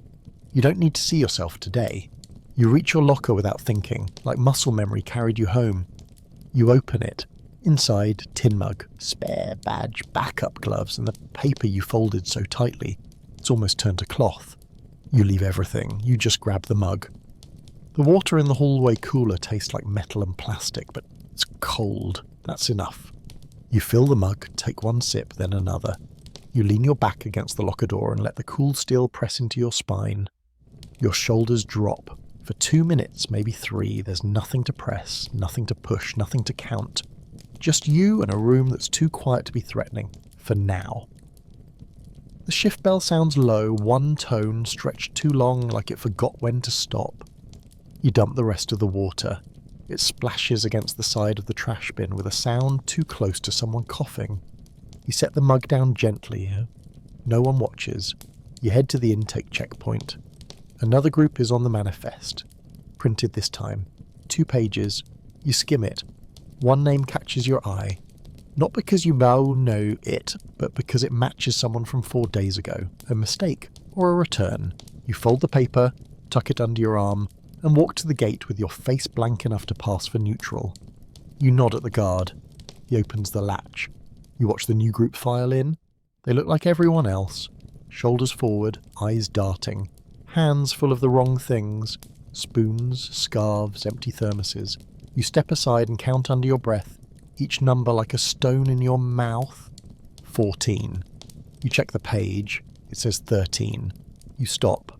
You don't need to see yourself today. You reach your locker without thinking, like muscle memory carried you home. You open it. Inside, tin mug, spare badge, backup gloves, and the paper you folded so tightly. It's almost turned to cloth. You leave everything, you just grab the mug. The water in the hallway cooler tastes like metal and plastic, but it's cold. That's enough. You fill the mug, take one sip, then another. You lean your back against the locker door and let the cool steel press into your spine. Your shoulders drop. For 2 minutes, maybe 3, there's nothing to press, nothing to push, nothing to count. Just you and a room that's too quiet to be threatening. For now. The shift bell sounds low, one tone stretched too long like it forgot when to stop. You dump the rest of the water. It splashes against the side of the trash bin with a sound too close to someone coughing. You set the mug down gently. No one watches. You head to the intake checkpoint. Another group is on the manifest. Printed this time. 2 pages. You skim it. One name catches your eye. Not because you now know it, but because it matches someone from 4 days ago. A mistake. Or a return. You fold the paper, tuck it under your arm, and walk to the gate with your face blank enough to pass for neutral. You nod at the guard. He opens the latch. You watch the new group file in. They look like everyone else. Shoulders forward, eyes darting. Hands full of the wrong things. Spoons, scarves, empty thermoses. You step aside and count under your breath, each number like a stone in your mouth. 14. You check the page. It says 13. You stop.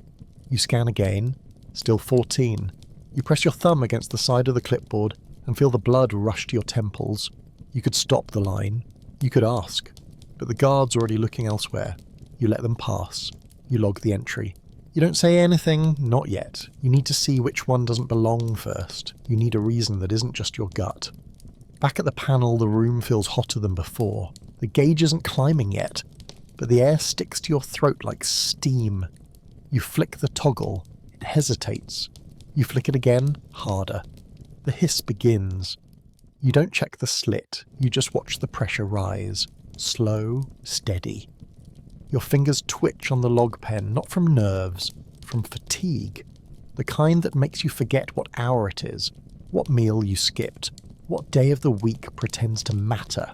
You scan again. Still 14. You press your thumb against the side of the clipboard and feel the blood rush to your temples. You could stop the line. You could ask. But the guard's already looking elsewhere. You let them pass. You log the entry. You don't say anything, not yet. You need to see which one doesn't belong first. You need a reason that isn't just your gut. Back at the panel, the room feels hotter than before. The gauge isn't climbing yet, but the air sticks to your throat like steam. You flick the toggle. It hesitates. You flick it again, harder. The hiss begins. You don't check the slit. You just watch the pressure rise. Slow, steady. Your fingers twitch on the log pen, not from nerves, from fatigue. The kind that makes you forget what hour it is, what meal you skipped, what day of the week pretends to matter.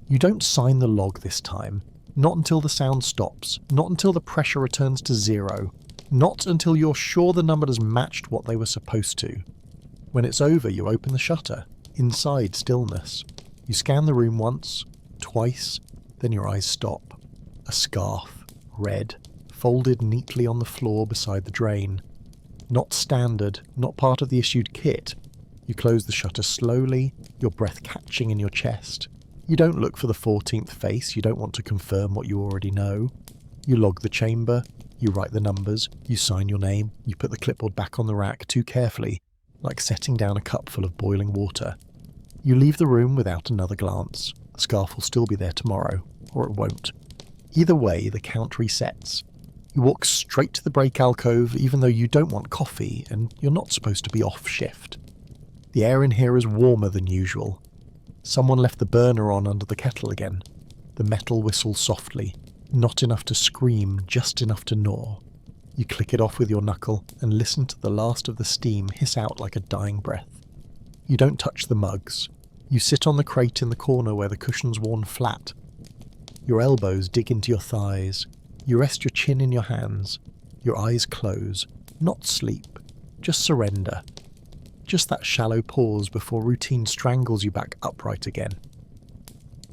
You don't sign the log this time, not until the sound stops, not until the pressure returns to 0, not until you're sure the number has matched what they were supposed to. When it's over, you open the shutter. Inside, stillness. You scan the room once, twice, then your eyes stop. A scarf, red, folded neatly on the floor beside the drain. Not standard, not part of the issued kit. You close the shutter slowly, your breath catching in your chest. You don't look for the 14th face, you don't want to confirm what you already know. You log the chamber, you write the numbers, you sign your name, you put the clipboard back on the rack too carefully, like setting down a cup full of boiling water. You leave the room without another glance. The scarf will still be there tomorrow, or it won't. Either way, the count resets. You walk straight to the break alcove even though you don't want coffee and you're not supposed to be off shift. The air in here is warmer than usual. Someone left the burner on under the kettle again. The metal whistles softly, not enough to scream, just enough to gnaw. You click it off with your knuckle and listen to the last of the steam hiss out like a dying breath. You don't touch the mugs. You sit on the crate in the corner where the cushion's worn flat. Your elbows dig into your thighs. You rest your chin in your hands. Your eyes close. Not sleep. Just surrender. Just that shallow pause before routine strangles you back upright again.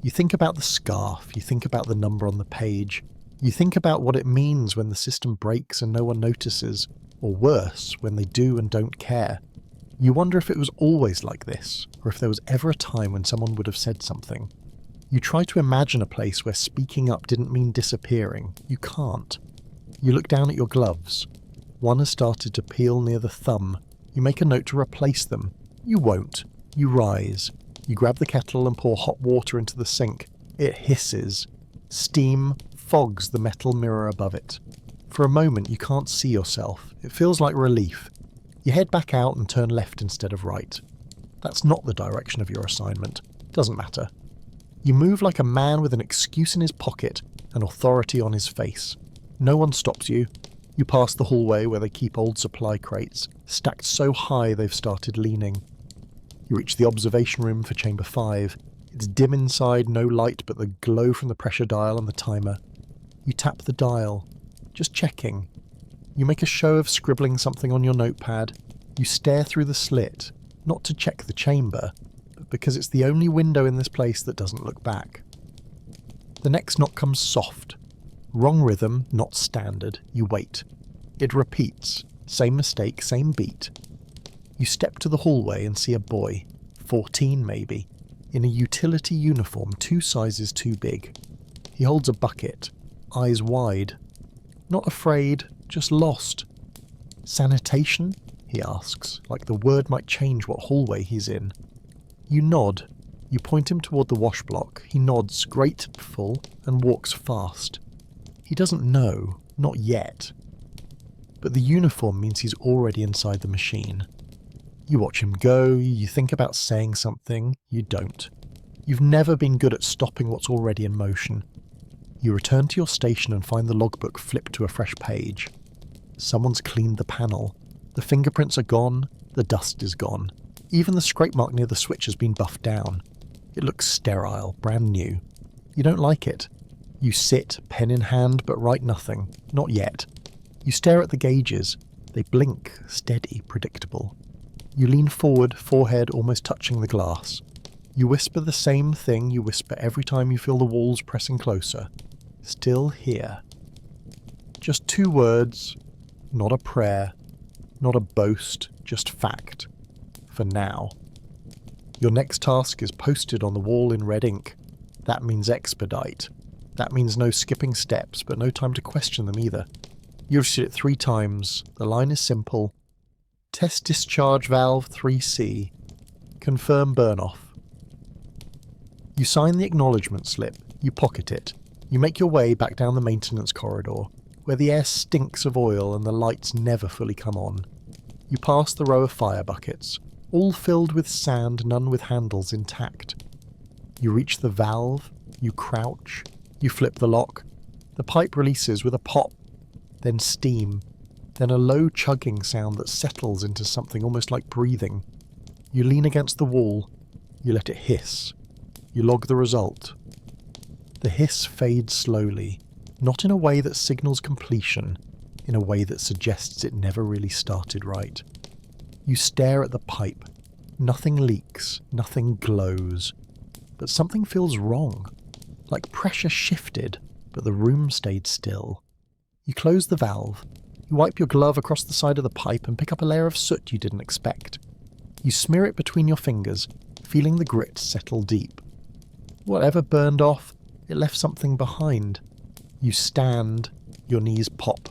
You think about the scarf. You think about the number on the page. You think about what it means when the system breaks and no one notices. Or worse, when they do and don't care. You wonder if it was always like this, or if there was ever a time when someone would have said something. You try to imagine a place where speaking up didn't mean disappearing. You can't. You look down at your gloves. One has started to peel near the thumb. You make a note to replace them. You won't. You rise. You grab the kettle and pour hot water into the sink. It hisses. Steam fogs the metal mirror above it. For a moment you can't see yourself. It feels like relief. You head back out and turn left instead of right. That's not the direction of your assignment. Doesn't matter. You move like a man with an excuse in his pocket and authority on his face. No one stops you. You pass the hallway where they keep old supply crates, stacked so high they've started leaning. You reach the observation room for Chamber 5. It's dim inside, no light but the glow from the pressure dial and the timer. You tap the dial. just checking. You make a show of scribbling something on your notepad. You stare through the slit, not to check the chamber, but because it's the only window in this place that doesn't look back. The next knock comes soft. Wrong rhythm, not standard. You wait. It repeats. Same mistake, same beat. You step to the hallway and see a boy, 14 maybe, in a utility uniform 2 sizes too big. He holds a bucket, eyes wide. Not afraid, just lost. Sanitation? He asks, like the word might change what hallway he's in. You nod. You point him toward the wash block. He nods, grateful, and walks fast. He doesn't know, not yet. But the uniform means he's already inside the machine. You watch him go, you think about saying something, you don't. You've never been good at stopping what's already in motion. You return to your station and find the logbook flipped to a fresh page. Someone's cleaned the panel. The fingerprints are gone, the dust is gone. Even the scrape mark near the switch has been buffed down. It looks sterile, brand new. You don't like it. You sit, pen in hand, but write nothing. Not yet. You stare at the gauges. They blink, steady, predictable. You lean forward, forehead almost touching the glass. You whisper the same thing you whisper every time you feel the walls pressing closer. Still here. Just 2 words, not a prayer, not a boast, just fact. For now. Your next task is posted on the wall in red ink. That means expedite. That means no skipping steps, but no time to question them either. You've read it 3 times. The line is simple. Test discharge valve 3C. Confirm burn-off. You sign the acknowledgement slip. You pocket it. You make your way back down the maintenance corridor, where the air stinks of oil and the lights never fully come on. You pass the row of fire buckets, all filled with sand, none with handles intact. You reach the valve. You crouch. You flip the lock. The pipe releases with a pop, then steam, then a low chugging sound that settles into something almost like breathing. You lean against the wall. You let it hiss. You log the result. The hiss fades slowly, not in a way that signals completion, in a way that suggests it never really started right. You stare at the pipe. Nothing leaks, nothing glows. But something feels wrong. Like pressure shifted, but the room stayed still. You close the valve. You wipe your glove across the side of the pipe and pick up a layer of soot you didn't expect. You smear it between your fingers, feeling the grit settle deep. Whatever burned off, it left something behind. You stand, your knees pop.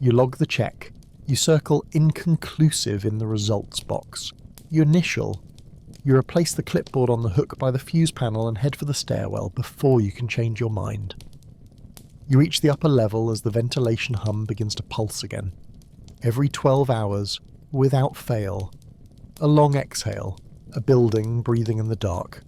You log the check. You circle inconclusive in the results box. You initial. You replace the clipboard on the hook by the fuse panel and head for the stairwell before you can change your mind. You reach the upper level as the ventilation hum begins to pulse again. Every 12 hours, without fail. A long exhale, a building breathing in the dark.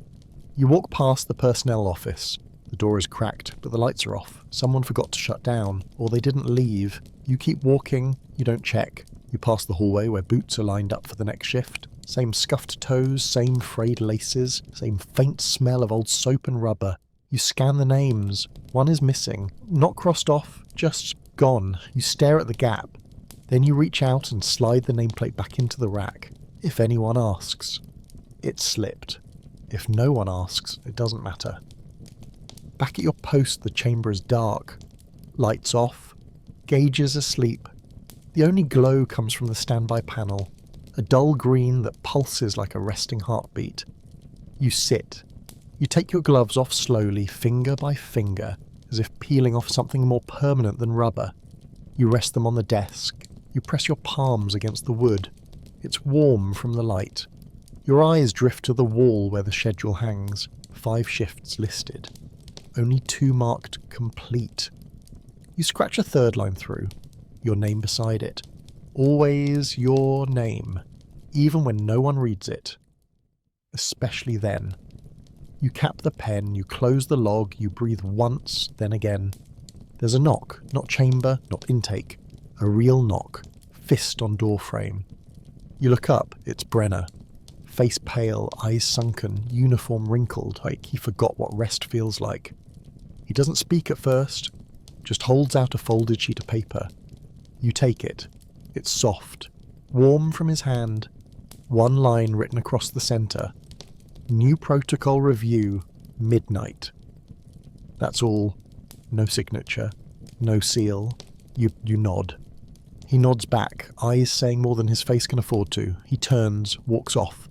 You walk past the personnel office. The door is cracked, but the lights are off. Someone forgot to shut down, or they didn't leave. You keep walking, you don't check. You pass the hallway where boots are lined up for the next shift. Same scuffed toes, same frayed laces, same faint smell of old soap and rubber. You scan the names. One is missing. Not crossed off, just gone. You stare at the gap. Then you reach out and slide the nameplate back into the rack. If anyone asks. It slipped. If no one asks, it doesn't matter. Back at your post, the chamber is dark. Lights off. Gauges asleep. The only glow comes from the standby panel. A dull green that pulses like a resting heartbeat. You sit. You take your gloves off slowly, finger by finger, as if peeling off something more permanent than rubber. You rest them on the desk. You press your palms against the wood. It's warm from the light. Your eyes drift to the wall where the schedule hangs. 5 shifts listed. Only 2 marked complete. You scratch a 3rd line through. Your name beside it. Always your name. Even when no one reads it. Especially then. You cap the pen, you close the log, you breathe once, then again. There's a knock, not chamber, not intake. A real knock. Fist on door frame. You look up, it's Brenner. Face pale, eyes sunken, uniform wrinkled, like he forgot what rest feels like. He doesn't speak at first. just holds out a folded sheet of paper. You take it. It's soft, warm from his hand. One line written across the centre. New protocol review, midnight. That's all. No signature. No seal. You nod. He nods back, eyes saying more than his face can afford to. He turns, walks off.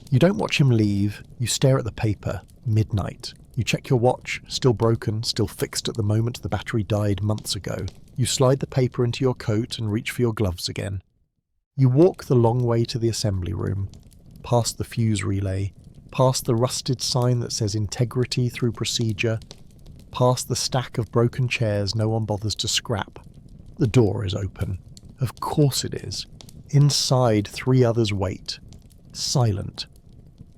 You don't watch him leave. You stare at the paper. Midnight. You check your watch, still broken, still fixed at the moment the battery died months ago. You slide the paper into your coat and reach for your gloves again. You walk the long way to the assembly room, past the fuse relay, past the rusted sign that says integrity through procedure, past the stack of broken chairs no one bothers to scrap. The door is open. Of course it is. Inside, 3 others wait. Silent.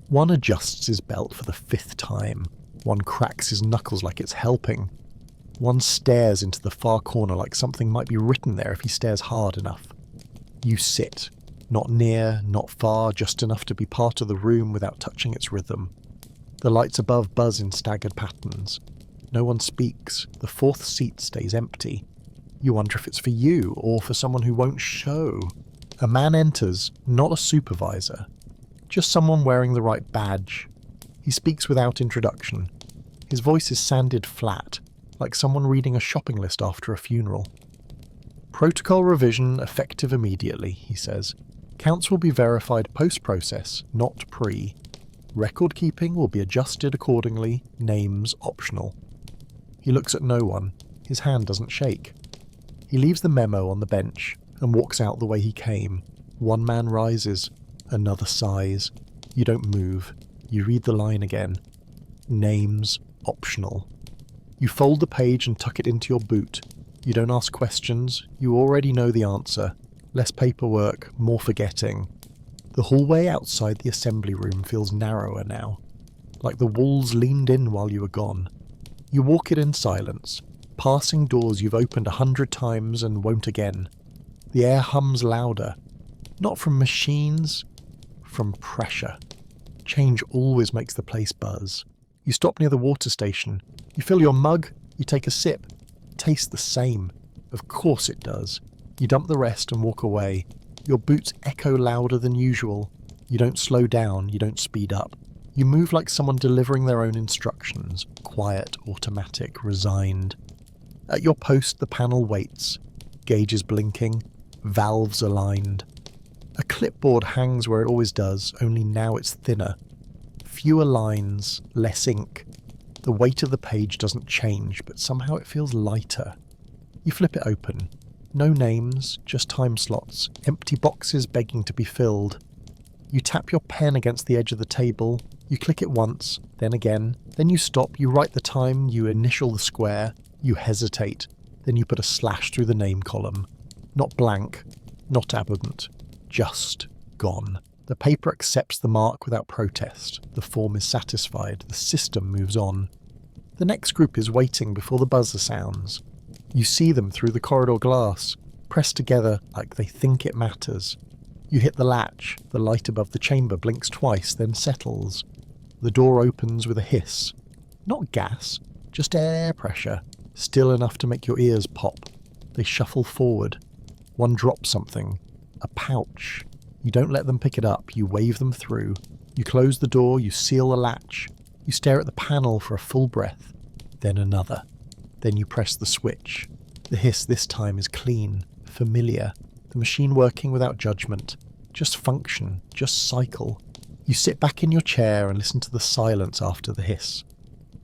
One adjusts his belt for the 5th time. One cracks his knuckles like it's helping. One stares into the far corner like something might be written there if he stares hard enough. You sit. Not near, not far, just enough to be part of the room without touching its rhythm. The lights above buzz in staggered patterns. No one speaks. The 4th seat stays empty. You wonder if it's for you, or for someone who won't show. A man enters, not a supervisor. Just someone wearing the right badge. He speaks without introduction. His voice is sanded flat, like someone reading a shopping list after a funeral. Protocol revision effective immediately, he says. Counts will be verified post-process, not pre. Record keeping will be adjusted accordingly, names optional. He looks at no one. His hand doesn't shake. He leaves the memo on the bench and walks out the way he came. One man rises, another sighs. You don't move. You read the line again. Names optional. You fold the page and tuck it into your boot. You don't ask questions. You already know the answer. Less paperwork, more forgetting. The hallway outside the assembly room feels narrower now, like the walls leaned in while you were gone. You walk it in silence, passing doors you've opened 100 times and won't again. The air hums louder, not from machines, from pressure. Change always makes the place buzz. You stop near the water station. You fill your mug, you take a sip. It tastes the same. Of course it does. You dump the rest and walk away. Your boots echo louder than usual. You don't slow down, you don't speed up. You move like someone delivering their own instructions. Quiet, automatic, resigned. At your post, the panel waits. Gauges blinking. Valves aligned. A clipboard hangs where it always does, only now it's thinner. Fewer lines, less ink. The weight of the page doesn't change, but somehow it feels lighter. You flip it open. No names, just time slots, empty boxes begging to be filled. You tap your pen against the edge of the table. You click it once, then again. Then you stop, you write the time, you initial the square. You hesitate. Then you put a slash through the name column. Not blank, not absent. Just gone. The paper accepts the mark without protest. The form is satisfied. The system moves on. The next group is waiting before the buzzer sounds. You see them through the corridor glass, pressed together like they think it matters. You hit the latch. The light above the chamber blinks twice, then settles. The door opens with a hiss. Not gas, just air pressure, still enough to make your ears pop. They shuffle forward. One drops something. A pouch. You don't let them pick it up, you wave them through. You close the door, you seal the latch. You stare at the panel for a full breath. Then another. Then you press the switch. The hiss this time is clean, familiar. The machine working without judgment. Just function, just cycle. You sit back in your chair and listen to the silence after the hiss.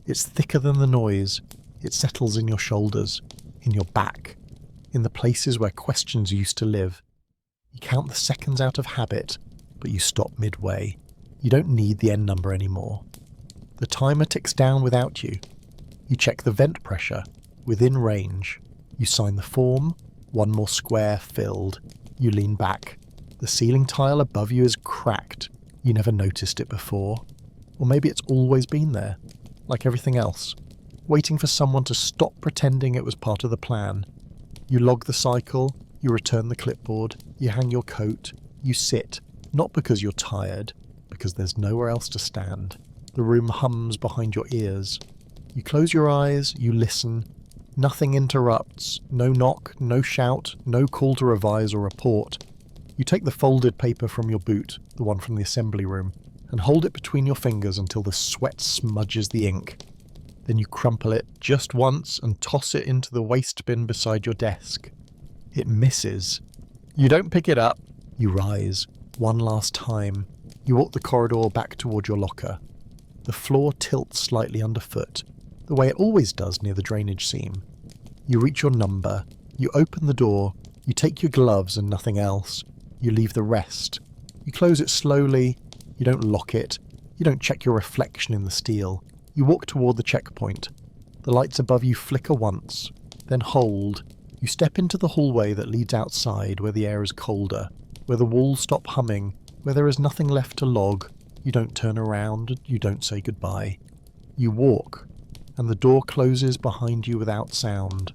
It's thicker than the noise. It settles in your shoulders, in your back, in the places where questions used to live. You count the seconds out of habit, but you stop midway. You don't need the end number anymore. The timer ticks down without you. You check the vent pressure, within range. You sign the form, one more square filled. You lean back. The ceiling tile above you is cracked. You never noticed it before. Or maybe it's always been there, like everything else, waiting for someone to stop pretending it was part of the plan. You log the cycle, you return the clipboard, you hang your coat, you sit, not because you're tired, because there's nowhere else to stand. The room hums behind your ears. You close your eyes, you listen. Nothing interrupts, no knock, no shout, no call to revise or report. You take the folded paper from your boot, the one from the assembly room, and hold it between your fingers until the sweat smudges the ink. Then you crumple it just once and toss it into the waste bin beside your desk. It misses. You don't pick it up. You rise, one last time. You walk the corridor back toward your locker. The floor tilts slightly underfoot, the way it always does near the drainage seam. You reach your number. You open the door. You take your gloves and nothing else. You leave the rest. You close it slowly. You don't lock it. You don't check your reflection in the steel. You walk toward the checkpoint. The lights above you flicker once, then hold. You step into the hallway that leads outside, where the air is colder, where the walls stop humming, where there is nothing left to log. You don't turn around, you don't say goodbye. You walk, and the door closes behind you without sound.